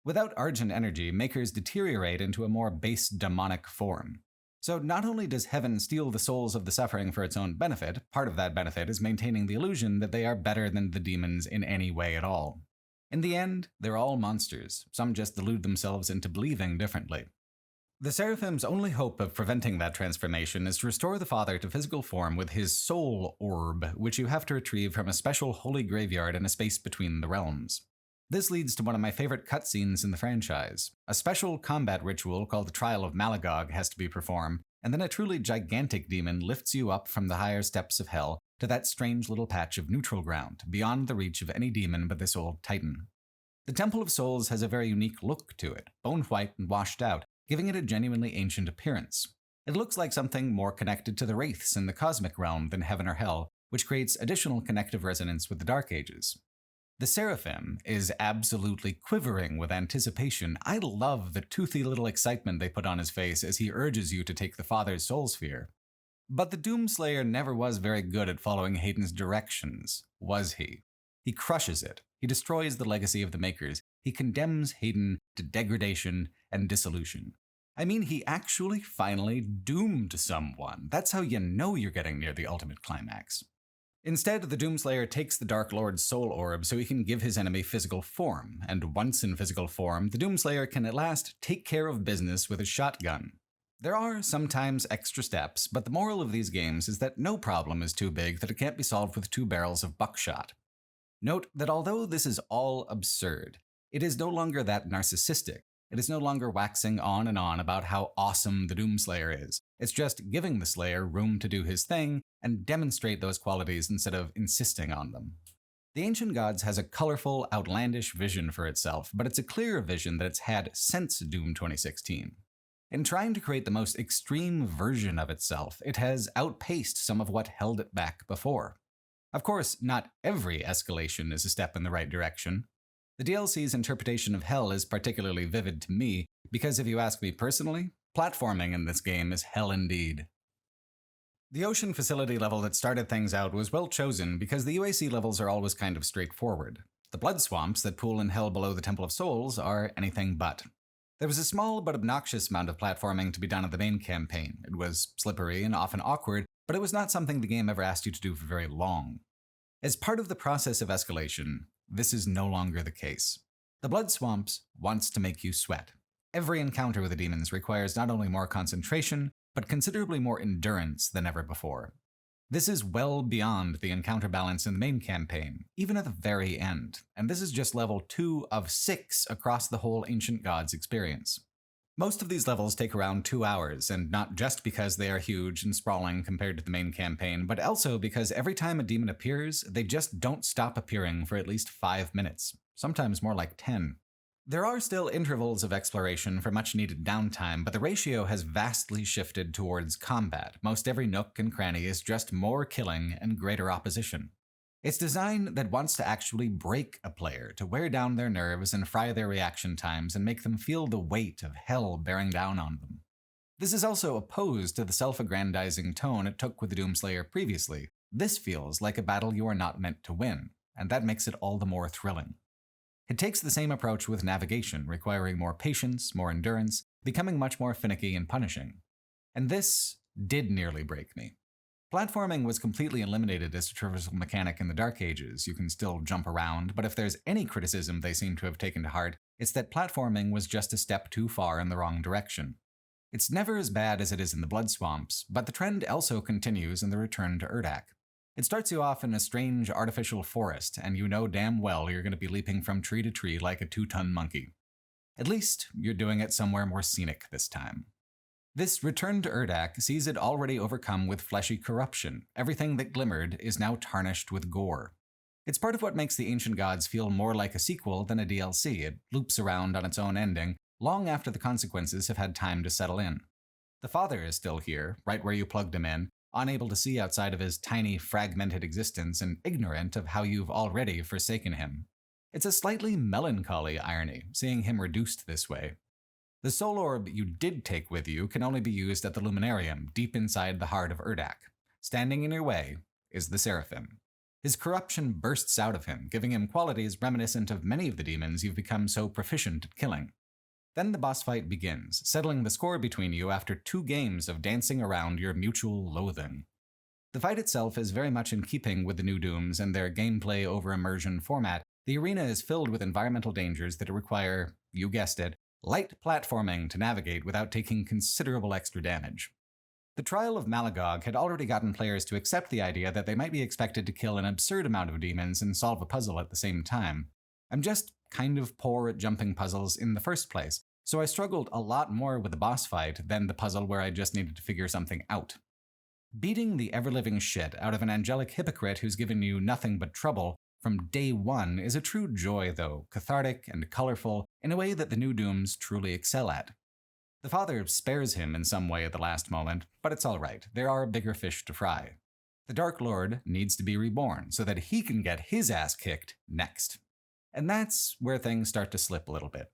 S1: Without Argent energy, Makers deteriorate into a more base demonic form. So not only does heaven steal the souls of the suffering for its own benefit, part of that benefit is maintaining the illusion that they are better than the demons in any way at all. In the end, they're all monsters. Some just delude themselves into believing differently. The Seraphim's only hope of preventing that transformation is to restore the Father to physical form with his soul orb, which you have to retrieve from a special holy graveyard in a space between the realms. This leads to one of my favorite cutscenes in the franchise. A special combat ritual called the Trial of Malagog has to be performed, and then a truly gigantic demon lifts you up from the higher steps of hell to that strange little patch of neutral ground, beyond the reach of any demon but this old titan. The Temple of Souls has a very unique look to it, bone white and washed out, giving it a genuinely ancient appearance. It looks like something more connected to the Wraiths in the cosmic realm than heaven or hell, which creates additional connective resonance with the Dark Ages. The Seraphim is absolutely quivering with anticipation. I love the toothy little excitement they put on his face as he urges you to take the Father's soul sphere. But the Doomslayer never was very good at following Hayden's directions, was he? He crushes it. He destroys the legacy of the Makers. He condemns Hayden to degradation and dissolution. I mean, he actually finally doomed someone. That's how you know you're getting near the ultimate climax. Instead, the Doomslayer takes the Dark Lord's soul orb so he can give his enemy physical form, and once in physical form, the Doomslayer can at last take care of business with his shotgun. There are sometimes extra steps, but the moral of these games is that no problem is too big that it can't be solved with 2 barrels of buckshot. Note that although this is all absurd, it is no longer that narcissistic. It is no longer waxing on and on about how awesome the Doomslayer is. It's just giving the Slayer room to do his thing and demonstrate those qualities instead of insisting on them. The Ancient Gods has a colorful, outlandish vision for itself, but it's a clearer vision that it's had since Doom 2016. In trying to create the most extreme version of itself, it has outpaced some of what held it back before. Of course, not every escalation is a step in the right direction. The DLC's interpretation of hell is particularly vivid to me, because if you ask me personally, platforming in this game is hell indeed. The ocean facility level that started things out was well chosen because the UAC levels are always kind of straightforward. The blood swamps that pool in hell below the Temple of Souls are anything but. There was a small but obnoxious amount of platforming to be done in the main campaign. It was slippery and often awkward, but it was not something the game ever asked you to do for very long. As part of the process of escalation, this is no longer the case. The blood swamps wants to make you sweat. Every encounter with the demons requires not only more concentration, but considerably more endurance than ever before. This is well beyond the encounter balance in the main campaign, even at the very end, and this is just level 2 of 6 across the whole Ancient Gods experience. Most of these levels take around 2 hours, and not just because they are huge and sprawling compared to the main campaign, but also because every time a demon appears, they just don't stop appearing for at least 5 minutes, sometimes more like 10. There are still intervals of exploration for much-needed downtime, but the ratio has vastly shifted towards combat. Most every nook and cranny is just more killing and greater opposition. It's design that wants to actually break a player, to wear down their nerves and fry their reaction times and make them feel the weight of hell bearing down on them. This is also opposed to the self-aggrandizing tone it took with the Doomslayer previously. This feels like a battle you are not meant to win, and that makes it all the more thrilling. It takes the same approach with navigation, requiring more patience, more endurance, becoming much more finicky and punishing. And this did nearly break me. Platforming was completely eliminated as a traversal mechanic in the Dark Ages. You can still jump around, but if there's any criticism they seem to have taken to heart, it's that platforming was just a step too far in the wrong direction. It's never as bad as it is in the Blood Swamps, but the trend also continues in the Return to Urdak. It starts you off in a strange artificial forest, and you know damn well you're going to be leaping from tree to tree like a 2-ton monkey. At least, you're doing it somewhere more scenic this time. This Return to Urdak sees it already overcome with fleshy corruption. Everything that glimmered is now tarnished with gore. It's part of what makes the Ancient Gods feel more like a sequel than a DLC. It loops around on its own ending, long after the consequences have had time to settle in. The Father is still here, right where you plugged him in, unable to see outside of his tiny, fragmented existence and ignorant of how you've already forsaken him. It's a slightly melancholy irony, seeing him reduced this way. The soul orb you did take with you can only be used at the Luminarium, deep inside the heart of Urdak. Standing in your way is the Seraphim. His corruption bursts out of him, giving him qualities reminiscent of many of the demons you've become so proficient at killing. Then the boss fight begins, settling the score between you after 2 games of dancing around your mutual loathing. The fight itself is very much in keeping with the new Dooms and their gameplay over immersion format. The arena is filled with environmental dangers that require, you guessed it, light platforming to navigate without taking considerable extra damage. The Trial of Malagog had already gotten players to accept the idea that they might be expected to kill an absurd amount of demons and solve a puzzle at the same time. I'm just kind of poor at jumping puzzles in the first place, so I struggled a lot more with the boss fight than the puzzle where I just needed to figure something out. Beating the ever-living shit out of an angelic hypocrite who's given you nothing but trouble from day one is a true joy, though, cathartic and colorful in a way that the new Dooms truly excel at. The Father spares him in some way at the last moment, but it's alright, there are bigger fish to fry. The Dark Lord needs to be reborn so that he can get his ass kicked next. And that's where things start to slip a little bit.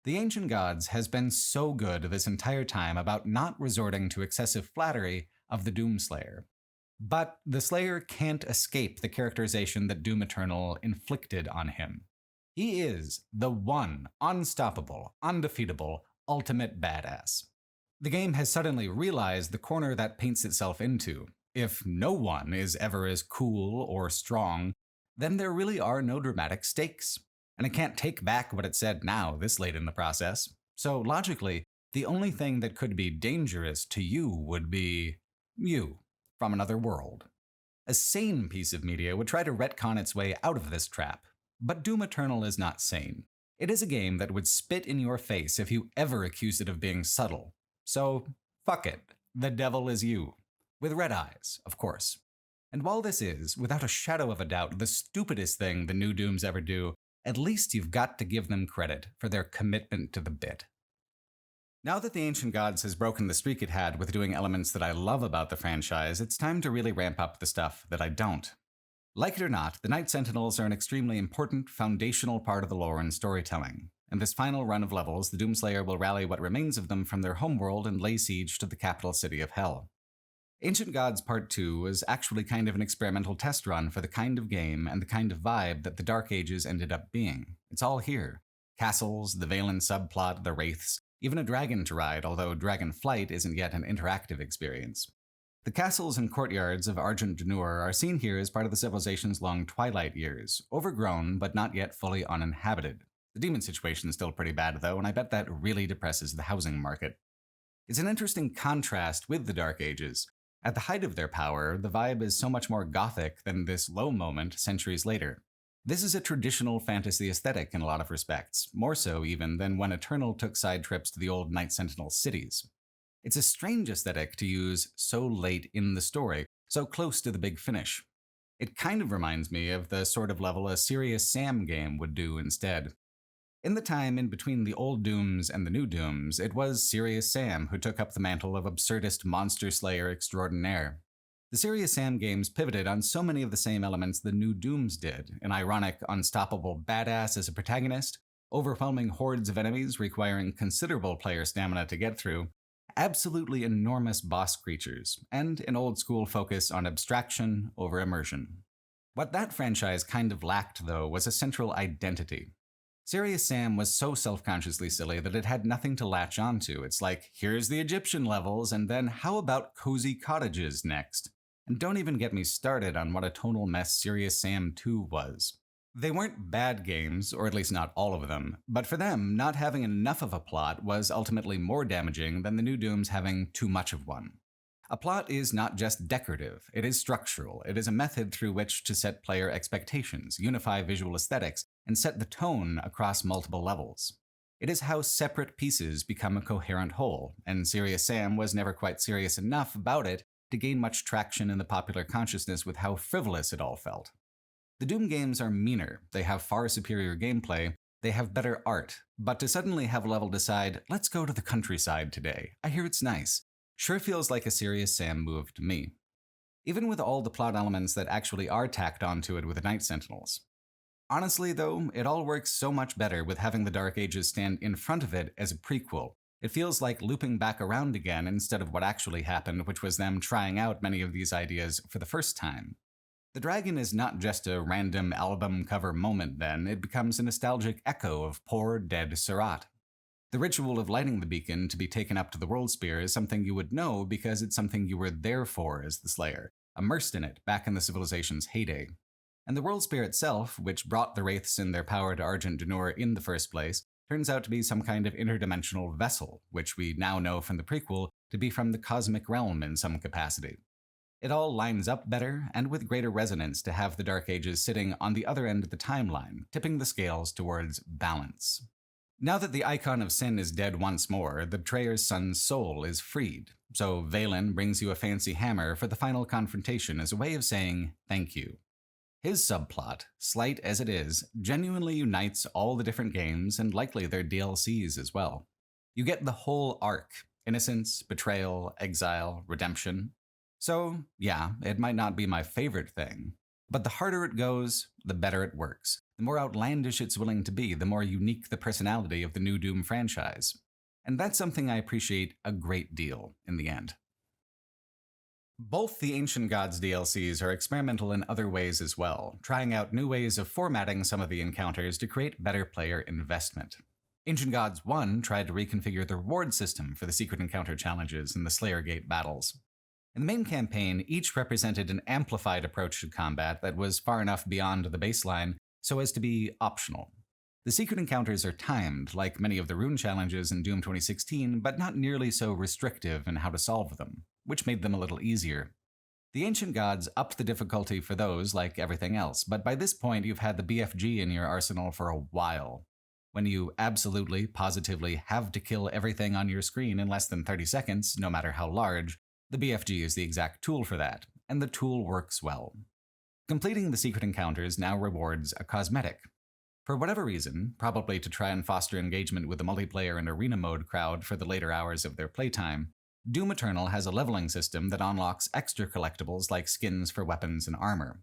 S1: The Ancient Gods has been so good this entire time about not resorting to excessive flattery of the Doomslayer. But the Slayer can't escape the characterization that Doom Eternal inflicted on him. He is the one unstoppable, undefeatable, ultimate badass. The game has suddenly realized the corner that paints itself into. If no one is ever as cool or strong, then there really are no dramatic stakes. And it can't take back what it said now, this late in the process. So logically, The only thing that could be dangerous to you would be you from another world. A sane piece of media would try to retcon its way out of this trap, but Doom Eternal is not sane. It is a game that would spit in your face if you ever accused it of being subtle. So, fuck it. The devil is you. With red eyes, of course. And while this is, without a shadow of a doubt, the stupidest thing the new Dooms ever do, at least you've got to give them credit for their commitment to the bit. Now that the Ancient Gods has broken the streak it had with doing elements that I love about the franchise, it's time to really ramp up the stuff that I don't. Like it or not, the Night Sentinels are an extremely important, foundational part of the lore and storytelling. In this final run of levels, the Doomslayer will rally what remains of them from their homeworld and lay siege to the capital city of Hell. Ancient Gods Part 2 was actually kind of an experimental test run for the kind of game and the kind of vibe that the Dark Ages ended up being. It's all here. Castles, the Valen subplot, the Wraiths, even a dragon to ride, although Dragon Flight isn't yet an interactive experience. The castles and courtyards of Argent D'Nur are seen here as part of the civilization's long twilight years, overgrown but not yet fully uninhabited. The demon situation's still pretty bad though, and I bet that really depresses the housing market. It's an interesting contrast with the Dark Ages. At the height of their power, the vibe is so much more gothic than this low moment centuries later. This is a traditional fantasy aesthetic in a lot of respects, more so even than when Eternal took side trips to the old Night Sentinel cities. It's a strange aesthetic to use so late in the story, so close to the big finish. It kind of reminds me of the sort of level a Serious Sam game would do instead. In the time in between the old Dooms and the new Dooms, it was Serious Sam who took up the mantle of absurdist monster slayer extraordinaire. The Serious Sam games pivoted on so many of the same elements the new Dooms did, an ironic, unstoppable badass as a protagonist, overwhelming hordes of enemies requiring considerable player stamina to get through, absolutely enormous boss creatures, and an old-school focus on abstraction over immersion. What that franchise kind of lacked, though, was a central identity. Serious Sam was so self-consciously silly that it had nothing to latch onto. It's like, here's the Egyptian levels, and then how about cozy cottages next? And don't even get me started on what a tonal mess Serious Sam 2 was. They weren't bad games, or at least not all of them, but for them, not having enough of a plot was ultimately more damaging than the new Dooms having too much of one. A plot is not just decorative, it is structural. It is a method through which to set player expectations, unify visual aesthetics, and set the tone across multiple levels. It is how separate pieces become a coherent whole, and Serious Sam was never quite serious enough about it to gain much traction in the popular consciousness with how frivolous it all felt. The Doom games are meaner, they have far superior gameplay, they have better art, but to suddenly have a level decide, let's go to the countryside today, I hear it's nice, sure feels like a Serious Sam move to me. Even with all the plot elements that actually are tacked onto it with the Night Sentinels. Honestly though, it all works so much better with having the Dark Ages stand in front of it as a prequel. It feels like looping back around again instead of what actually happened, which was them trying out many of these ideas for the first time. The dragon is not just a random album cover moment then, it becomes a nostalgic echo of poor dead Surat. The ritual of lighting the beacon to be taken up to the World Spear is something you would know because it's something you were there for as the Slayer, immersed in it back in the civilization's heyday. And the World Spear itself, which brought the Wraiths and their power to Argent D'Nur in the first place, turns out to be some kind of interdimensional vessel, which we now know from the prequel to be from the cosmic realm in some capacity. It all lines up better, and with greater resonance to have the Dark Ages sitting on the other end of the timeline, tipping the scales towards balance. Now that the icon of sin is dead once more, the betrayer's son's soul is freed, so Valen brings you a fancy hammer for the final confrontation as a way of saying thank you. His subplot, slight as it is, genuinely unites all the different games and likely their DLCs as well. You get the whole arc, innocence, betrayal, exile, redemption. So, yeah, it might not be my favorite thing, but the harder it goes, the better it works. The more outlandish it's willing to be, the more unique the personality of the new Doom franchise. And that's something I appreciate a great deal in the end. Both the Ancient Gods DLCs are experimental in other ways as well, trying out new ways of formatting some of the encounters to create better player investment. Ancient Gods 1 tried to reconfigure the reward system for the secret encounter challenges and the Slayer Gate battles. In the main campaign, each represented an amplified approach to combat that was far enough beyond the baseline so as to be optional. The secret encounters are timed, like many of the rune challenges in Doom 2016, but not nearly so restrictive in how to solve them, which made them a little easier. The ancient gods upped the difficulty for those like everything else, but by this point you've had the BFG in your arsenal for a while. When you absolutely, positively have to kill everything on your screen in less than 30 seconds, no matter how large, the BFG is the exact tool for that, and the tool works well. Completing the secret encounters now rewards a cosmetic. For whatever reason, probably to try and foster engagement with the multiplayer and arena mode crowd for the later hours of their playtime, Doom Eternal has a leveling system that unlocks extra collectibles like skins for weapons and armor.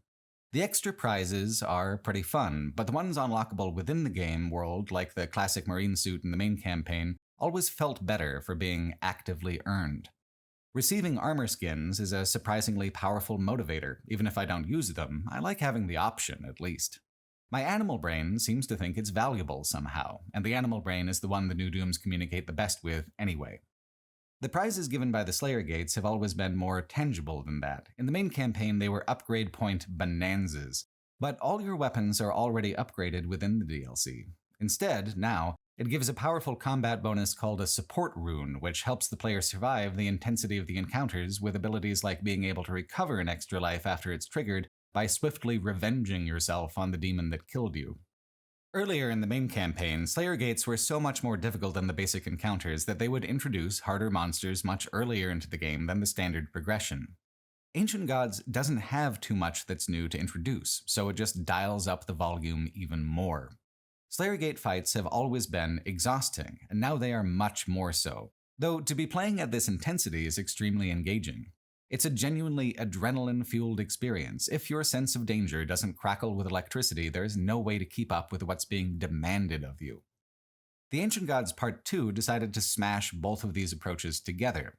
S1: The extra prizes are pretty fun, but the ones unlockable within the game world, like the classic marine suit in the main campaign, always felt better for being actively earned. Receiving armor skins is a surprisingly powerful motivator. Even if I don't use them, I like having the option at least. My animal brain seems to think it's valuable somehow, and the animal brain is the one the new Dooms communicate the best with anyway. The prizes given by the Slayer Gates have always been more tangible than that. In the main campaign, they were upgrade point bonanzas, but all your weapons are already upgraded within the DLC. Instead, now, it gives a powerful combat bonus called a support rune, which helps the player survive the intensity of the encounters with abilities like being able to recover an extra life after it's triggered by swiftly revenging yourself on the demon that killed you. Earlier in the main campaign, Slayer Gates were so much more difficult than the basic encounters that they would introduce harder monsters much earlier into the game than the standard progression. Ancient Gods doesn't have too much that's new to introduce, so it just dials up the volume even more. Slayer Gate fights have always been exhausting, and now they are much more so, though to be playing at this intensity is extremely engaging. It's a genuinely adrenaline-fueled experience. If your sense of danger doesn't crackle with electricity, there is no way to keep up with what's being demanded of you. The Ancient Gods Part 2 decided to smash both of these approaches together.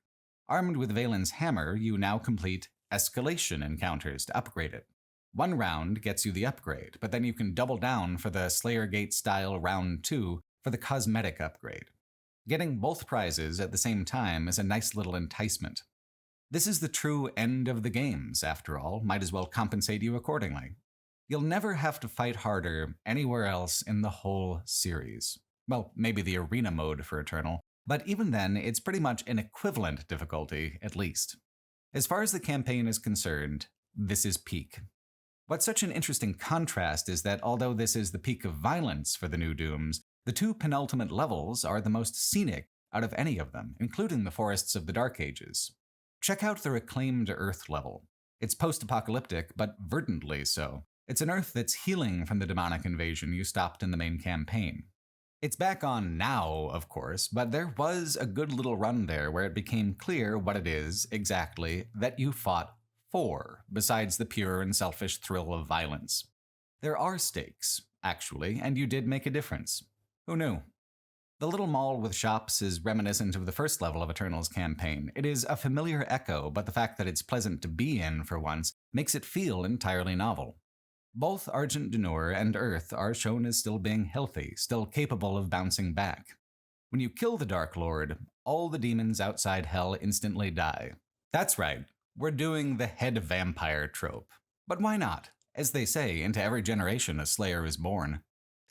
S1: Armed with Valen's hammer, you now complete escalation encounters to upgrade it. One round gets you the upgrade, but then you can double down for the Slayer Gate-style round 2 for the cosmetic upgrade. Getting both prizes at the same time is a nice little enticement. This is the true end of the games, after all, might as well compensate you accordingly. You'll never have to fight harder anywhere else in the whole series. Well, maybe the arena mode for Eternal, but even then, it's pretty much an equivalent difficulty, at least. As far as the campaign is concerned, this is peak. What's such an interesting contrast is that although this is the peak of violence for the new Dooms, the two penultimate levels are the most scenic out of any of them, including the forests of the Dark Ages. Check out the Reclaimed Earth level. It's post-apocalyptic, but verdantly so. It's an Earth that's healing from the demonic invasion you stopped in the main campaign. It's back on now, of course, but there was a good little run there where it became clear what it is, exactly, that you fought for, besides the pure and selfish thrill of violence. There are stakes, actually, and you did make a difference. Who knew? The little mall with shops is reminiscent of the first level of Eternal's campaign. It is a familiar echo, but the fact that it's pleasant to be in for once makes it feel entirely novel. Both Argent D'Nur and Earth are shown as still being healthy, still capable of bouncing back. When you kill the Dark Lord, all the demons outside Hell instantly die. That's right, we're doing the head vampire trope. But why not? As they say, into every generation a Slayer is born.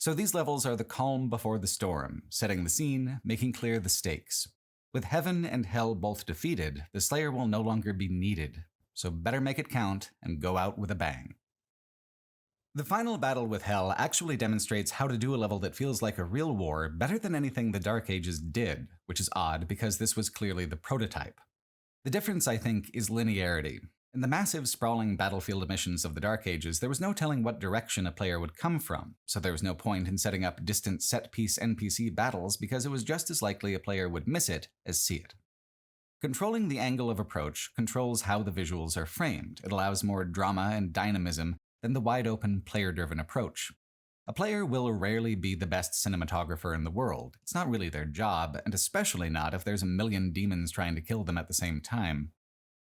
S1: So these levels are the calm before the storm, setting the scene, making clear the stakes. With heaven and hell both defeated, the Slayer will no longer be needed, so better make it count and go out with a bang. The final battle with Hell actually demonstrates how to do a level that feels like a real war better than anything the Dark Ages did, which is odd because this was clearly the prototype. The difference, I think, is linearity. In the massive, sprawling battlefield missions of the Dark Ages, there was no telling what direction a player would come from, so there was no point in setting up distant set-piece NPC battles because it was just as likely a player would miss it as see it. Controlling the angle of approach controls how the visuals are framed. It allows more drama and dynamism than the wide-open, player-driven approach. A player will rarely be the best cinematographer in the world. It's not really their job, and especially not if there's a million demons trying to kill them at the same time.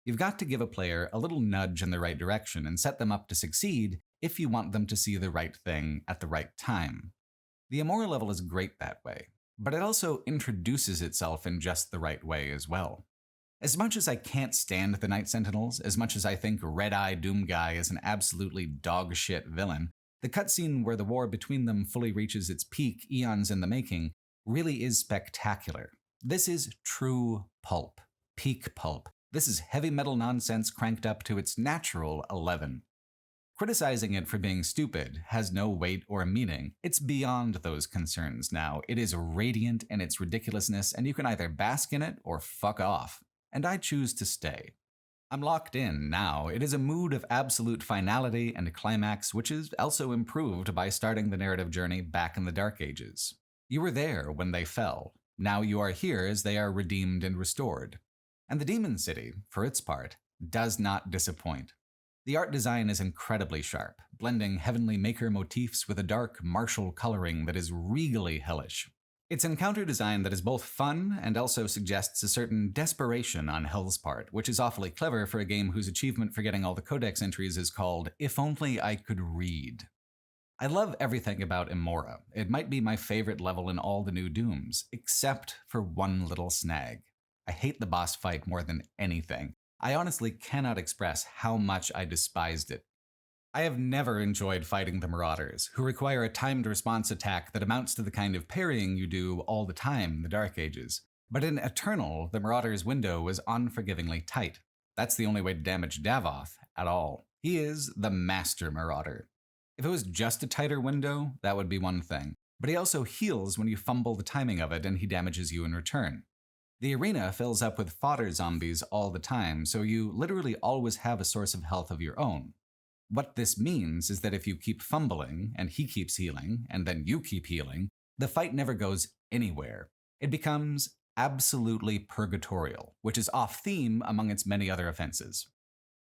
S1: You've got to give a player a little nudge in the right direction and set them up to succeed if you want them to see the right thing at the right time. The Amora level is great that way, but it also introduces itself in just the right way as well. As much as I can't stand the Night Sentinels, as much as I think Red-Eye Doom Guy is an absolutely dog-shit villain, The cutscene where the war between them fully reaches its peak, eons in the making, really is spectacular. This is true pulp, peak pulp. This is heavy metal nonsense cranked up to its natural 11. Criticizing it for being stupid has no weight or meaning. It's beyond those concerns now. It is radiant in its ridiculousness, and you can either bask in it or fuck off. And I choose to stay. I'm locked in now. It is a mood of absolute finality and climax, which is also improved by starting the narrative journey back in the Dark Ages. You were there when they fell. Now you are here as they are redeemed and restored. And the Demon City, for its part, does not disappoint. The art design is incredibly sharp, blending heavenly maker motifs with a dark, martial coloring that is regally hellish. It's encounter design that is both fun and also suggests a certain desperation on Hell's part, which is awfully clever for a game whose achievement for getting all the codex entries is called If Only I Could Read. I love everything about Imora. It might be my favorite level in all the new Dooms, except for one little snag. I hate the boss fight more than anything. I honestly cannot express how much I despised it. I have never enjoyed fighting the Marauders, who require a timed response attack that amounts to the kind of parrying you do all the time in the Dark Ages. But in Eternal, the Marauders' window was unforgivingly tight. That's the only way to damage Davoth at all. He is the master Marauder. If it was just a tighter window, that would be one thing. But he also heals when you fumble the timing of it and he damages you in return. The arena fills up with fodder zombies all the time, so you literally always have a source of health of your own. What this means is that if you keep fumbling, and he keeps healing, and then you keep healing, the fight never goes anywhere. It becomes absolutely purgatorial, which is off-theme among its many other offenses.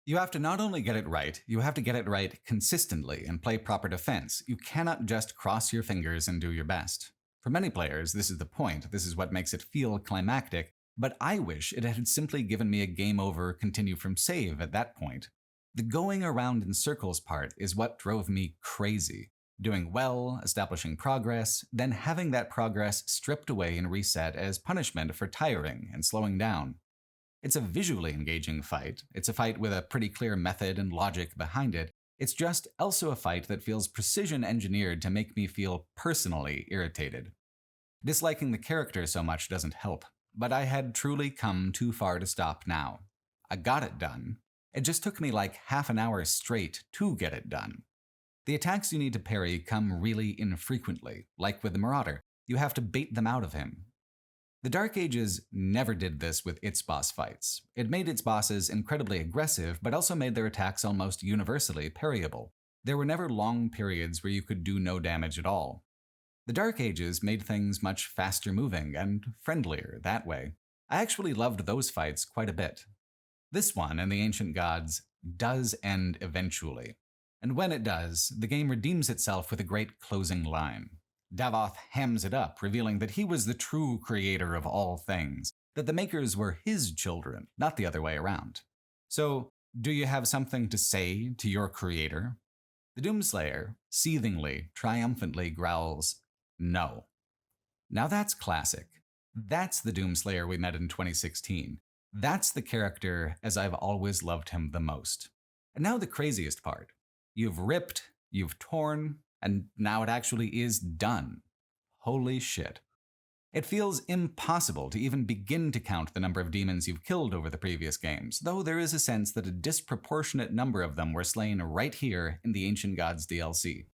S1: You have to not only get it right, you have to get it right consistently and play proper defense. You cannot just cross your fingers and do your best. For many players, this is the point. This is what makes it feel climactic, but I wish it had simply given me a game over, continue from save at that point. The going around in circles part is what drove me crazy. Doing well, establishing progress, then having that progress stripped away and reset as punishment for tiring and slowing down. It's a visually engaging fight. It's a fight with a pretty clear method and logic behind it. It's just also a fight that feels precision engineered to make me feel personally irritated. Disliking the character so much doesn't help, but I had truly come too far to stop now. I got it done. It just took me like half an hour straight to get it done. The attacks you need to parry come really infrequently, like with the Marauder. You have to bait them out of him. The Dark Ages never did this with its boss fights. It made its bosses incredibly aggressive, but also made their attacks almost universally parryable. There were never long periods where you could do no damage at all. The Dark Ages made things much faster moving and friendlier that way. I actually loved those fights quite a bit. This one and the Ancient Gods does end eventually. And when it does, the game redeems itself with a great closing line. Davoth hams it up, revealing that he was the true creator of all things, that the makers were his children, not the other way around. So, do you have something to say to your creator? The Doomslayer, seethingly, triumphantly growls, "No." Now that's classic. That's the Doomslayer we met in 2016. That's the character as I've always loved him the most. And now the craziest part. You've ripped, you've torn, and now it actually is done. Holy shit. It feels impossible to even begin to count the number of demons you've killed over the previous games, though there is a sense that a disproportionate number of them were slain right here in the Ancient Gods DLC.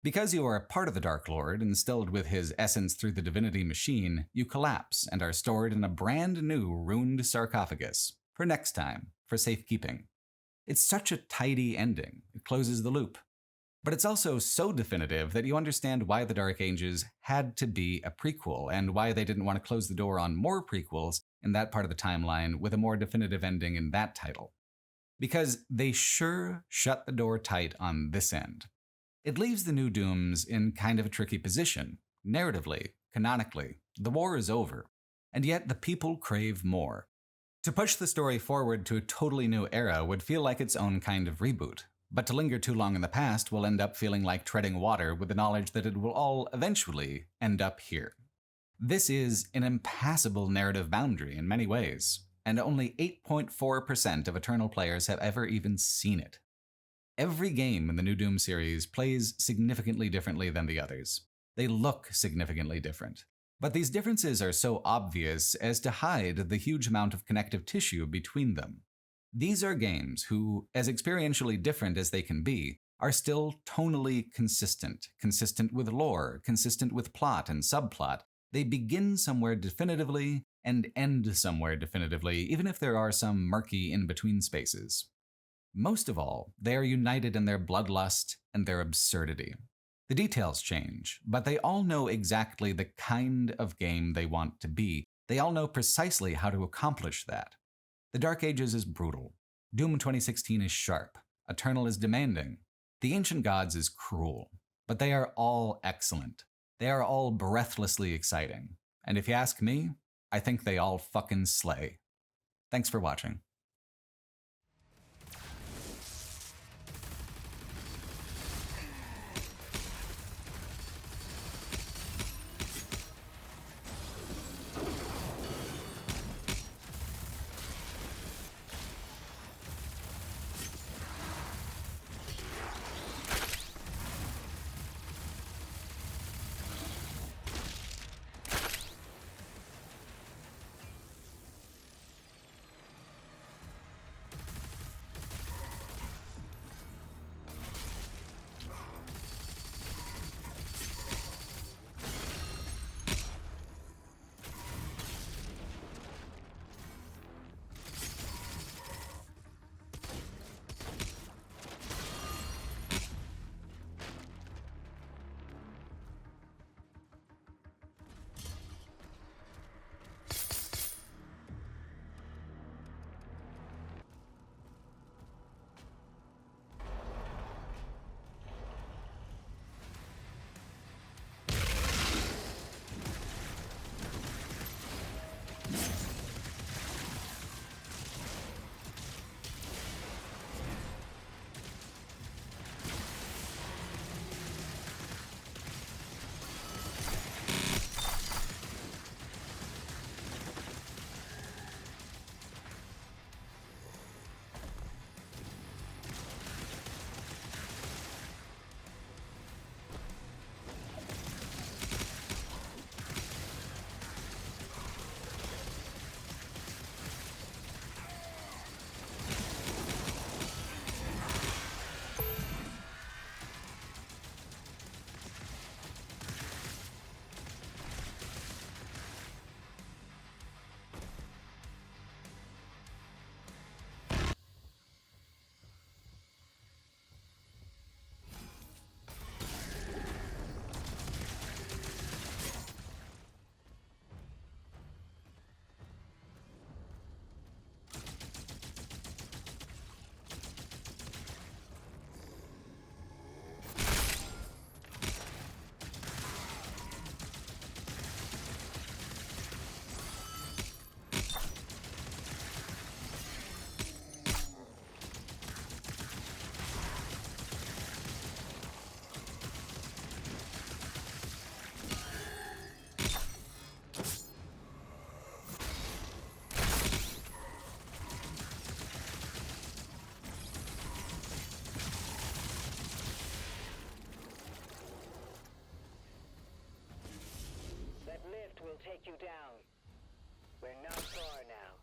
S1: Because you are a part of the Dark Lord, instilled with his essence through the divinity machine, you collapse and are stored in a brand new ruined sarcophagus, for next time, for safekeeping. It's such a tidy ending, it closes the loop. But it's also so definitive that you understand why the Dark Ages had to be a prequel, and why they didn't want to close the door on more prequels in that part of the timeline with a more definitive ending in that title. Because they sure shut the door tight on this end. It leaves the new Dooms in kind of a tricky position. Narratively, canonically, the war is over, and yet the people crave more. To push the story forward to a totally new era would feel like its own kind of reboot. But to linger too long in the past will end up feeling like treading water with the knowledge that it will all eventually end up here. This is an impassable narrative boundary in many ways, and only 8.4% of Eternal players have ever even seen it. Every game in the new Doom series plays significantly differently than the others. They look significantly different. But these differences are so obvious as to hide the huge amount of connective tissue between them. These are games who, as experientially different as they can be, are still tonally consistent with lore, consistent with plot and subplot. They begin somewhere definitively and end somewhere definitively, even if there are some murky in-between spaces. Most of all, they are united in their bloodlust and their absurdity. The details change, but they all know exactly the kind of game they want to be. They all know precisely how to accomplish that. The Dark Ages is brutal. Doom 2016 is sharp. Eternal is demanding. The Ancient Gods is cruel. But they are all excellent. They are all breathlessly exciting. And if you ask me, I think they all fucking slay. Thanks for watching.
S2: Will take you down. We're not far now.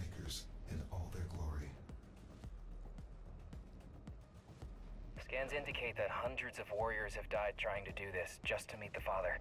S3: makers in all their glory.
S4: Scans indicate that hundreds of warriors have died trying to do this, just to meet the Father.